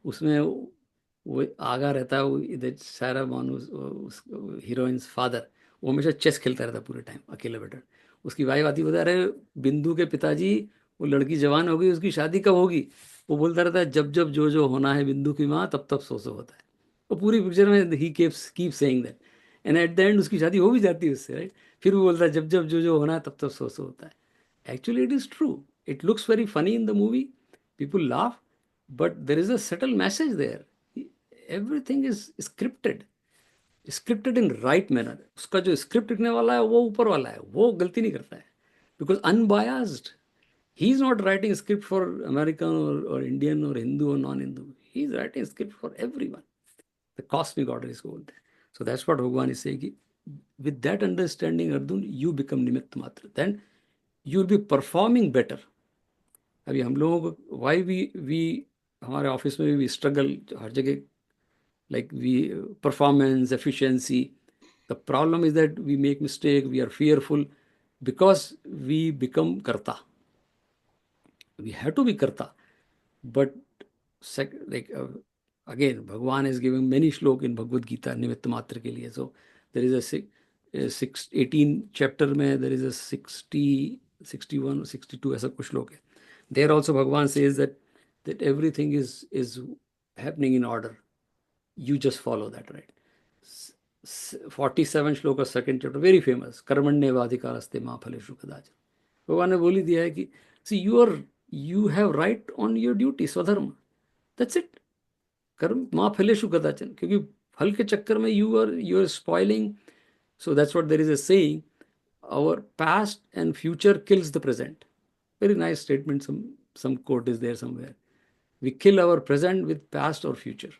उसमें वो आगा रहता है, वो इधर सारा बानू उस हीरोइंस फादर, वो हमेशा चेस खेलता रहता है पूरे टाइम अकेले बैठा। उसकी वाइफ आती बता रहे, बिंदु के पिताजी वो लड़की जवान हो गई, उसकी शादी कब होगी? वो बोलता रहता है जब जब जो होना है बिंदु की माँ तब तब सो होता है। वो पूरी पिक्चर में ही keep saying that, and at the end उसकी शादी हो भी जाती है उससे, राइट? फिर वो बोलता है जब जब जो होना है तब तब सो होता है। Actually it is true, it looks very funny in the movie, people laugh, but there is a subtle message there. Everything is scripted in right manner. उसका जो स्क्रिप्ट लिखने वाला है वो ऊपर वाला है, वो गलती नहीं करता है, because अनबायास्ड, he is not writing script for American or Indian or Hindu or non-Hindu. He is writing script for everyone. The cosmic order is over there. So that's what Bhagwan is saying. With that understanding, Arjun, you become Nimitta Matra. Then you will be performing better. अभी हम लोगों को why we हमारे office में भी struggle हर जगह, like we performance efficiency. The problem is that we make mistake, we are fearful because we become karta. We have to be karta, but again Bhagwan is giving many shlok in Bhagavad Gita निमित्त मात्र के लिए. So there is a 18 chapter में there is a 60 61 62 ऐसा कुछ श्लोक है. There also Bhagwan says that everything is happening in order, you just follow that, right? 47 श्लोक of second chapter, very famous, कर्मण्येवाधिकारस्ते मा फलेषु कदाचन. भगवान ने बोली दिया है कि see you have right on your duty, स्वधर्म, that's it. कर्म माँ फलेषु कदाचन, क्योंकि फल के चक्कर में you are spoiling. So that's what there is a saying, our past and future kills the present. Very nice statement, some quote is there somewhere. We kill our present with past or future.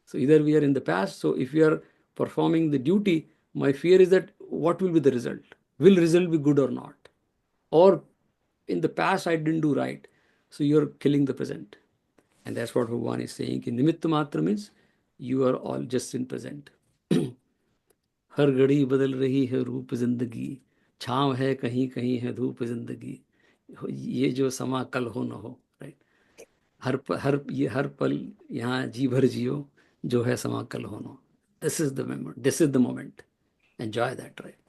So either we are in the past, so if we are performing the duty, my fear is that what will be the result? Will result be good or not? Or in the past I didn't do right, so you're killing the present. And that's what Bhagwan is saying. Nimitta Matra means you are all just in present. हर घड़ी बदल रही है रूप जिंदगी, छाँव है कहीं कहीं है धूप जिंदगी, ये जो समा कल हो न हो, राइट? हर पल यहाँ जी भर जियो, जो है समा कल हो न हो. This is the moment, this is the moment. Enjoy that, right?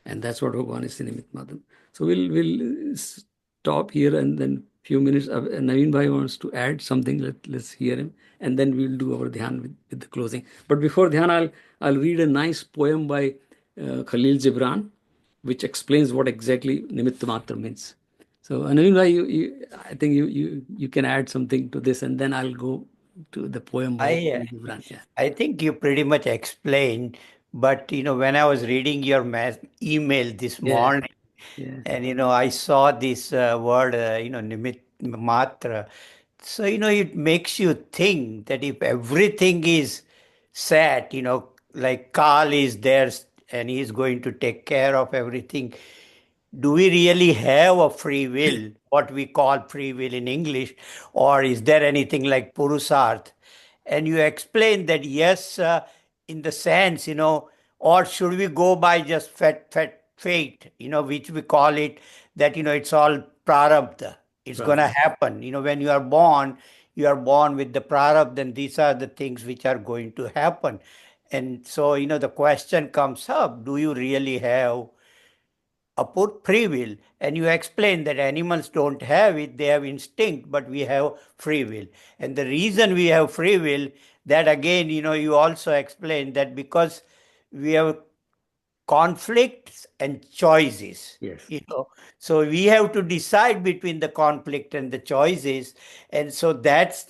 And that's what Bhagwan is in Nimitta Matra. So we'll stop here, and then few minutes. Naveen Bhai wants to add something. Let's hear him, and then we'll do our dhyan with the closing. But before dhyan, I'll read a nice poem by Khalil Gibran, which explains what exactly Nimitta Matra means. So Naveen Bhai, I think you can add something to this, and then I'll go to the poem by Khalil Gibran. Yeah. I think you pretty much explained, but when I was reading your email this morning, Yeah. and I saw this word, nimit matra. So it makes you think that if everything is set, like Kal is there and he is going to take care of everything, do we really have a free will, what we call free will in English, or is there anything like Purusarth? And you explain that yes, in the sense, or should we go by just fate, which we call it, that, it's all prarabdha. It's going to happen. When you are born with the prarabdha, and these are the things which are going to happen. And so, the question comes up, do you really have a free will? And you explain that animals don't have it, they have instinct, but we have free will. And the reason we have free will, that again, you also explain that because we have conflicts and choices. Yes. So we have to decide between the conflict and the choices. And so that's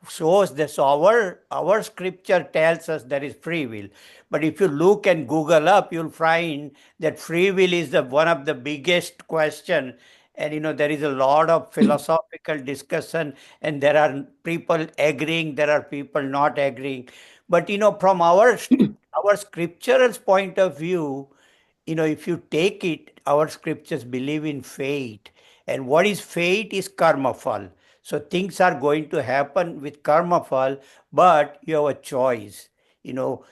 so our scripture tells us there is free will. But if you look and Google up, you'll find that free will is one of the biggest question. And there is a lot of philosophical discussion, and there are people agreeing, there are people not agreeing. But from our scriptural point of view, if you take it, our scriptures believe in fate. And what is fate is karma phal. So things are going to happen with karma phal, but you have a choice.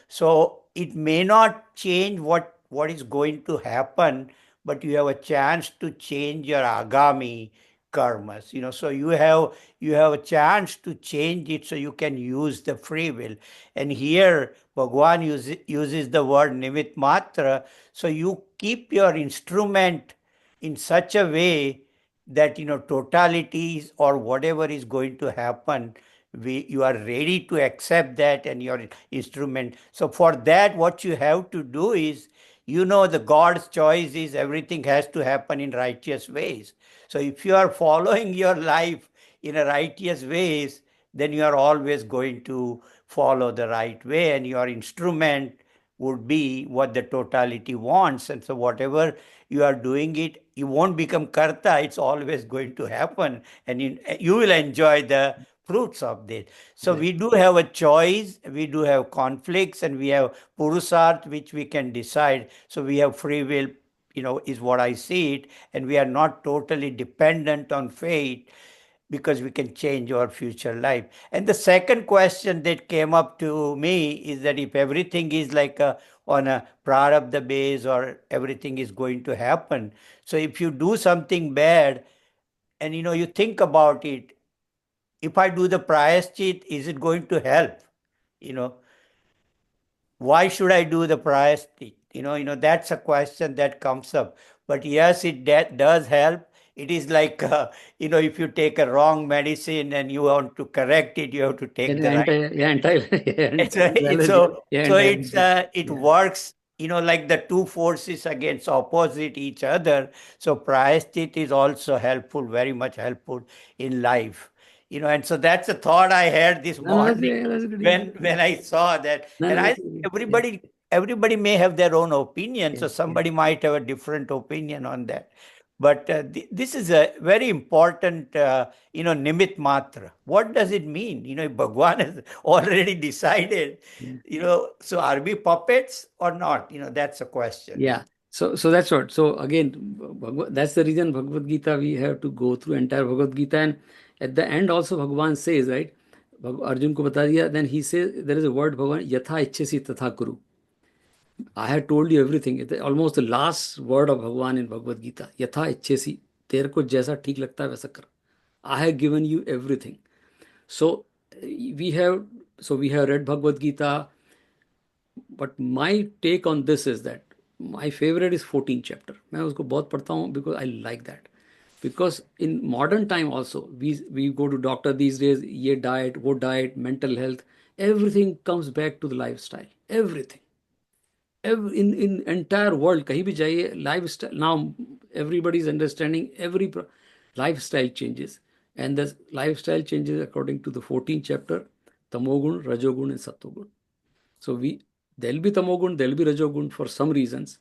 So it may not change what is going to happen, but you have a chance to change your agami karmas. So you have a chance to change it, so you can use the free will. And here Bhagwan uses the word nimit matra. So you keep your instrument in such a way that totalities or whatever is going to happen, you are ready to accept that and your instrument. So for that, what you have to do is, the God's choice is everything has to happen in righteous ways. So if you are following your life in a righteous ways, then you are always going to follow the right way, and your instrument would be what the totality wants. And so whatever you are doing it, you won't become karta. It's always going to happen, and you will enjoy the fruits of this. So Right. we do have a choice, we do have conflicts, and we have purusarth, which we can decide. So we have free will, is what I see it, and we are not totally dependent on fate, because we can change our future life. And the second question that came up to me is that if everything is like on a prarabdha base, or everything is going to happen, so if you do something bad and you think about it, if I do the prayaschit, is it going to help? Why should I do the prayaschit? That's a question that comes up. But yes, it does help. It is like, if you take a wrong medicine and you want to correct it, you have to take And the right. It's anti-allergy. Yeah, anti-allergy. it Yeah. works, like the two forces against opposite each other. So prayaschit is also helpful, very much helpful in life. And so that's a thought I had this No, that's, morning yeah, that's good. Yeah. when I saw that. No, And I that's think good. Yeah. everybody may have their own opinion. Yeah. So Yeah. somebody might have a different opinion on that. But this is a very important, nimit matra. What does it mean? If Bhagwan has already decided, Yeah. so are we puppets or not? That's a question. Yeah. So that's what. So again, that's the reason Bhagavad Gita we have to go through entire Bhagavad Gita, and at the end also Bhagwan says, right? Arjun ko bata diya. Then he says there is a word Bhagwan yatha ichchesi tatha kuru. I had told you everything. It's almost the last word of Bhagwan in Bhagavad Gita. Yatha ichchesi. तेरे को जैसा ठीक लगता है वैसा कर. I have given you everything. So we have we have read Bhagavad Gita, but my take on this is that my favorite is 14th chapter. मैं उसको बहुत पढ़ता हूँ because I like that. Because in modern time also we go to doctor these days. ये diet, वो diet, mental health, everything comes back to the lifestyle. Everything. In entire world कहीं भी जाइए lifestyle now everybody is understanding lifestyle changes, and the lifestyle changes according to the 14th chapter, tamogun, rajogun, and satogun. So there'll be tamogun, there'll be rajogun for some reasons,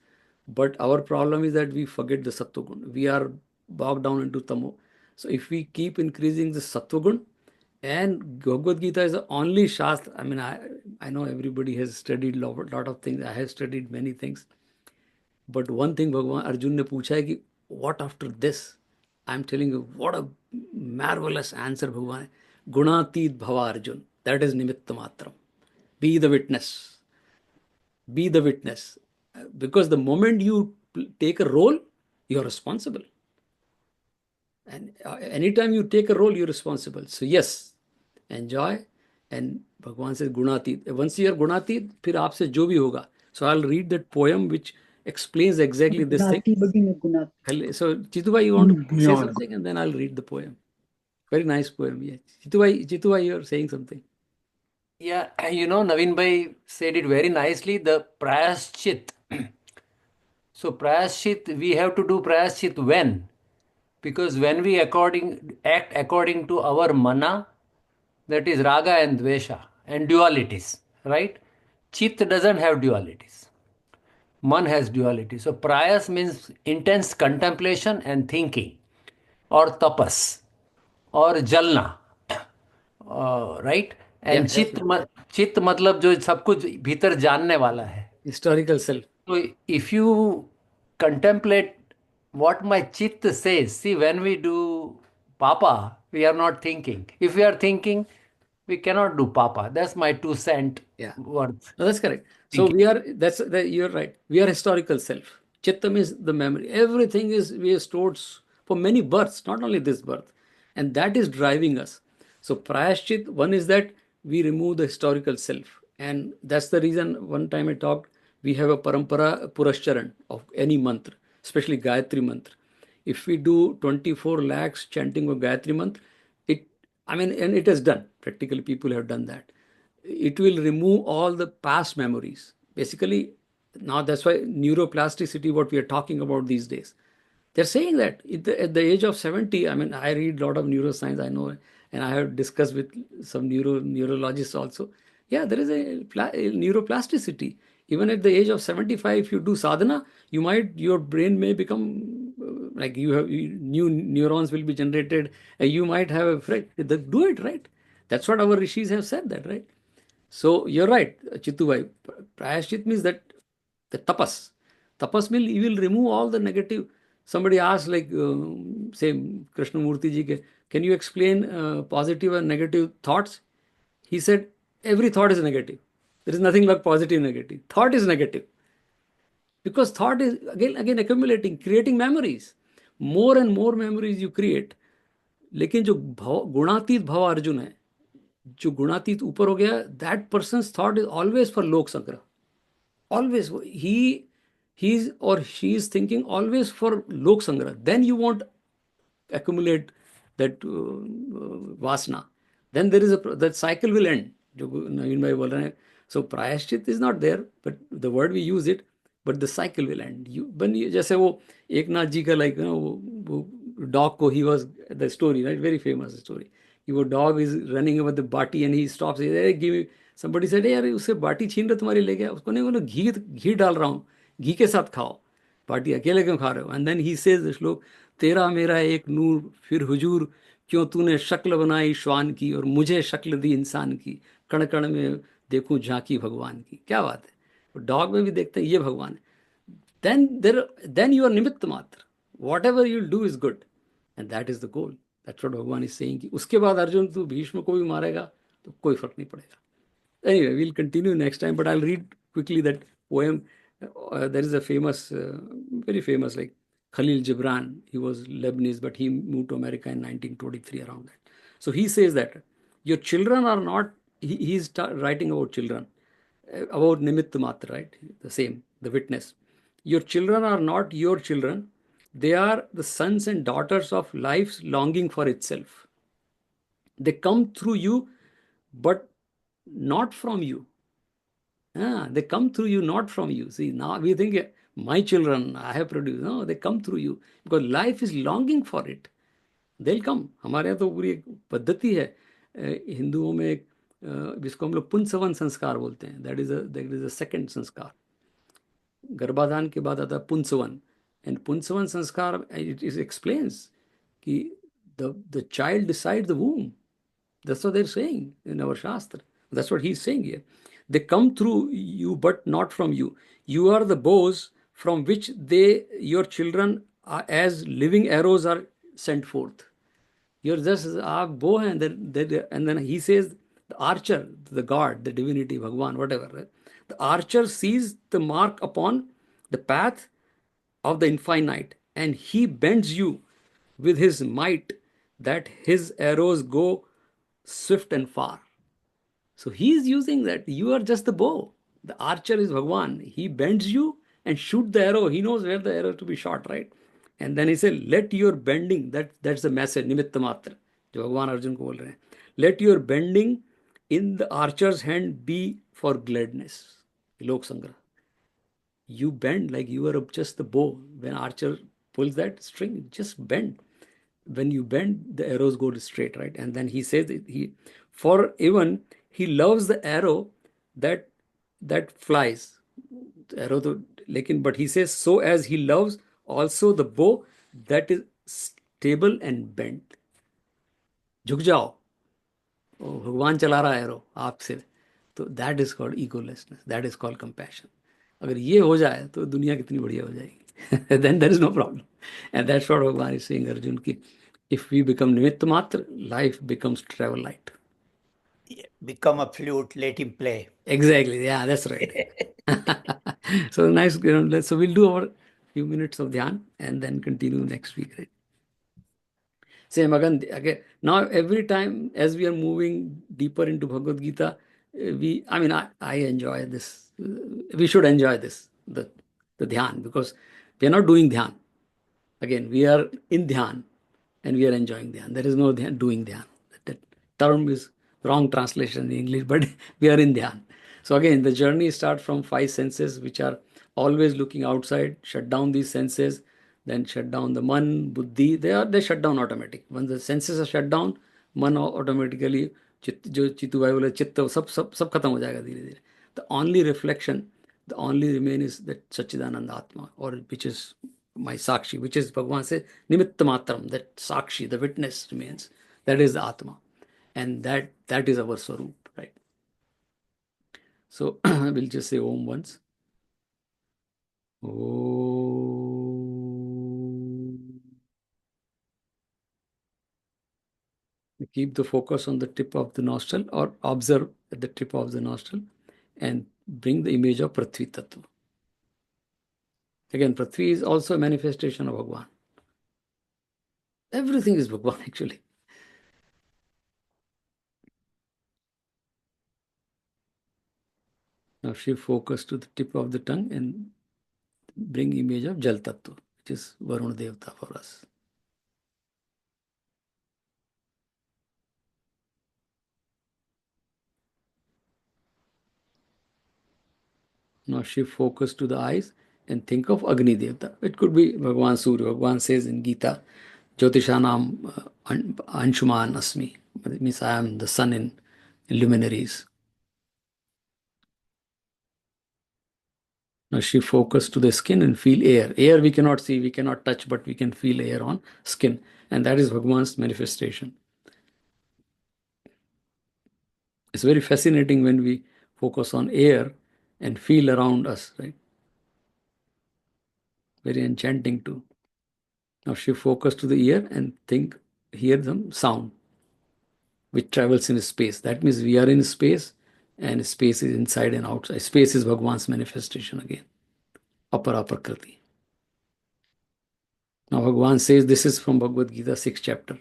but our problem is that we forget the satogun. We are bogged down into tamo. So if we keep increasing the satogun, and Bhagavad Gita is the only Shastra. I mean, I know everybody has studied lot of things. I have studied many things. But one thing Bhagwan Arjun ने पूछा है कि what after this? I'm telling you, what a marvelous answer Bhagwan है. Gunatit bhava Arjun. That is nimitta matram. Be the witness. Be the witness. Because the moment you take a role, you're responsible. And anytime you take a role, you're responsible. So yes, enjoy. And Bhagwan says Gunatit. Once you are Gunatit, फिर आपसे जो भी होगा. So I'll read that poem which explains exactly this thing. So Chitubai, you want to say Beyond. something, and then I'll read the poem. Very nice poem. Yeah. Chitubai, you're saying something. Yeah, Naveen Bhai said it very nicely. The prayaschit. So prayaschit, we have to do prayaschit when? Because when we act according to our mana, that is raga and dvesha and dualities, right? Chit doesn't have dualities. Man has duality. So prayas means intense contemplation and thinking, or tapas, or jalna, right? Yeah, And चित्त मतलब जो सब कुछ भीतर जानने वाला है. historical self. So if you contemplate what my chitta says. See, when we do papa, we are not thinking. If we are thinking, we cannot do papa. That's my 2 cent Yeah. worth. No, that's correct. So Thinking. we are, you're right. We are historical self. Chittam is the memory. Everything is, we are stored for many births, not only this birth. And that is driving us. So Prayashchit, one is that we remove the historical self. And that's the reason one time I talked, we have a parampara purascharan of any mantra, especially Gayatri mantra. If we do 24 lakhs chanting of Gayatri mantra, and it has done. Practically, people have done that. It will remove all the past memories. Basically, now that's why neuroplasticity, what we are talking about these days. They're saying that at the age of 70, I read a lot of neuroscience, I know, and I have discussed with some neurologists also. Yeah, there is a neuroplasticity. Even at the age of 75, if you do sadhana, your brain may become like new neurons will be generated, and you might have do it, right? That's what our rishis have said that, right? So you're right, Chittu. Prayashchit means that the tapas. Tapas means you will remove all the negative. Somebody asked, like, say, Krishnamurti ji, can you explain positive and negative thoughts? He said, every thought is negative. There is nothing like positive, negative. Thought is negative. Because thought is again accumulating, creating memories. More and more memories you create. लेकिन जो गुणातीत भाव अर्जुन है, जो गुणातीत ऊपर हो गया, that person's thought is always for lok sangrah. Always he's or she is thinking always for lok sangrah. Then you won't accumulate that vasana. Then there is that cycle will end. जो नवीन भाई बोल रहे हैं. So प्रायश्चित is not there, but the word we use it, but the cycle will end. जैसे वो एकनाथ जी का like वो dog को, he was the story, right? Very famous story. Your dog is running over the bati and he stops. Hey, give me. Somebody said, यार उससे बाटी छीन रहे तुम्हारी ले गया. उसको नहीं, बोलो घी डाल रहा हूँ, घी के साथ खाओ, बाटी अकेले क्यों खा रहे हो? And then he says the श्लोक, तेरा मेरा एक नूर फिर हुजूर, क्यों तूने शक्ल बनाई श्वान की और मुझे शक्ल दी इंसान की, कण कण में देखूं झांकी भगवान की. क्या बात है? डॉग में भी देखते हैं ये भगवान है. Then you are निमित्त मात्र. Whatever you do is good, and that is the goal. That's what भगवान is saying. कि उसके बाद अर्जुन तू भीष्म को भी मारेगा तो कोई फर्क नहीं पड़ेगा. Anyway, we'll continue next time, but I'll read quickly that poem. There is a famous, very famous, like Khalil Gibran. He was Lebanese, but he moved to America in 1923, around that. So he says that your children are not, he's writing about children, about Nimitt Matra, right? The same, the witness. Your children are not your children. They are the sons and daughters of life's longing for itself. They come through you, but not from you. They come through you, not from you. See, now we think my children I have produced. No, they come through you because life is longing for it. They'll come. हमारे यहाँ तो पूरी एक पद्धति है हिंदुओं में, एक जिसको हम लोग पुंसवन संस्कार बोलते हैं. दैट इज अ सेकंड संस्कार. गर्भाधान के बाद आता है पुंसवन. एंड पुंसवन संस्कार, इट एक्सप्लेन्स कि the child decides the womb. That's what they're saying in our Shastra. That's what he's saying here. They come through you, but not from you. You are the bows from which your children are, as living arrows are sent forth. You're just a bow, and then he says, the archer, the god, the divinity, Bhagwan, whatever. Right? The archer sees the mark upon the path of the infinite, and he bends you with his might, that his arrows go swift and far. So he is using that. You are just the bow. The archer is Bhagwan. He bends you and shoot the arrow. He knows where the arrow to be shot, right? And then he said, let your bending, that's the message, Nimitta Matra, जो भगवान अर्जुन को बोल रहे हैं. Let your bending in the archer's hand be for gladness. Lok Sangrah. You bend like you are just the bow. When archer pulls that string, just bend. When you bend, the arrows go straight, right? And then he says, for even he loves the arrow that flies. The arrow, but he says, so as he loves also the bow that is stable and bent. झुक जाओ, भगवान चला रहा है एरो आपसे. तो that is called egolessness, that is called compassion. अगर ये हो जाए तो दुनिया कितनी बढ़िया हो जाएगी. then there is no problem. And that's what Bhagavan is saying, Arjun, ki if we become nimitta matra, life becomes travel light. Become a flute, let him play. Exactly. Yeah, that's right. So nice. So we'll do our few minutes of dhyan and then continue next week. Right? Same again. Now every time as we are moving deeper into Bhagavad Gita, I enjoy this. We should enjoy this, the dhyan, because we are not doing dhyan. Again, we are in dhyan and we are enjoying dhyan. There is no dhyan, doing dhyan. That term is wrong translation in English, but we are in dhyan. So again, the journey starts from five senses, which are always looking outside. Shut down these senses, then shut down the man, buddhi. They shut down automatic. When the senses are shut down, man automatically जो चितु भाई बोले चित्त सब खत्म हो जाएगा धीरे धीरे. The only reflection, the only remain is that Satchidananda Atma, or which is my Sakshi, which is Bhagavan says Nimitta Matram, that Sakshi, the witness remains. That is the Atma. And that is our Swarup, right? So we'll just say Om once. Om. Keep the focus on the tip of the nostril or observe at the tip of the nostril and bring the image of Prithvi Tattva. Again, Prithvi is also a manifestation of Bhagavan. Everything is Bhagavan actually. Now shift focus to the tip of the tongue and bring image of Jal Tattva, which is Varuna Devata for us. Now shift focus to the eyes and think of Agni Devata. It could be Bhagavan Surya. Bhagavan says in Gita, Jyotishanam Anshuman Asmi. It means I am the sun in luminaries. Now shift focus to the skin and feel air. Air we cannot see, we cannot touch, but we can feel air on skin. And that is Bhagavan's manifestation. It's very fascinating when we focus on air and feel around us, right? Very enchanting too. Now shift focus to the ear and hear the sound which travels in space. That means we are in space and space is inside and outside. Space is Bhagavan's manifestation again. Apara Prakriti. Now Bhagavan says, this is from Bhagavad Gita 6th chapter.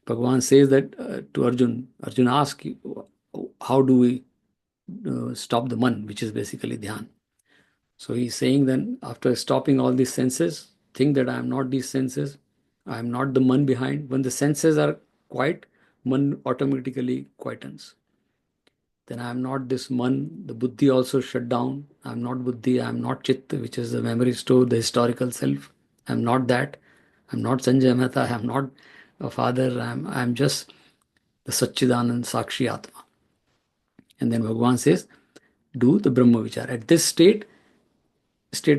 Bhagavan says that to Arjun. Arjun asks, how do we stop the man, which is basically dhyan. So he's saying then, after stopping all these senses, think that I am not these senses, I am not the man behind. When the senses are quiet, man automatically quietens. Then I am not this man, the buddhi also shut down. I am not buddhi, I am not chitta, which is the memory store, the historical self. I am not that. I am not Sanjay Mehta, I am not a father, I am just the Satchidanand Sakshi Atma. And then Bhagavan says, do the Brahma Vichar. At this state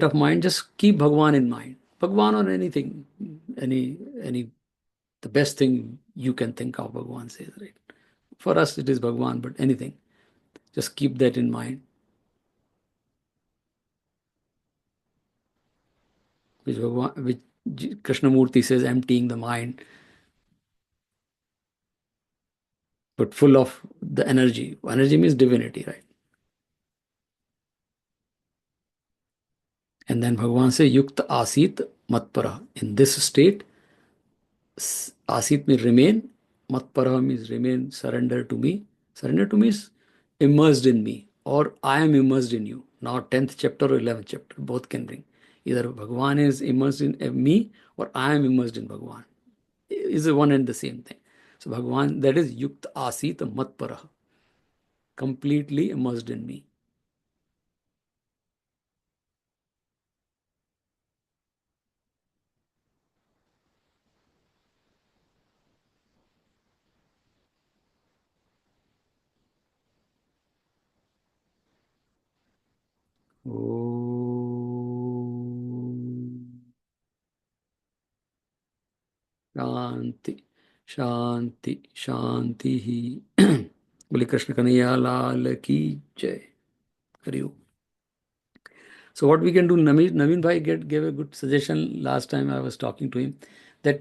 of mind, just keep Bhagavan in mind. Bhagavan or anything, the best thing you can think of, Bhagavan says, right? For us, it is Bhagavan, but anything. Just keep that in mind. Which Krishnamurti says, emptying the mind, but full of the energy. Energy means divinity, right? And then Bhagavan says, Yukta Asit Matpara. In this state, Asit means remain, Matpara means remain, surrender to me. Surrender to me is immersed in me, or I am immersed in you. Now 10th chapter or 11th chapter, both can bring. Either Bhagavan is immersed in me or I am immersed in Bhagavan. Is one and the same thing. So Bhagavan, that is Yukta Asit Matpara. Completely immersed in me. शांति शांति शांति ही. बोले कृष्ण कन्हैया लाल की जय. हरि ओम. So what we can do, Naveen Bhai gave a good suggestion last time I was talking to him.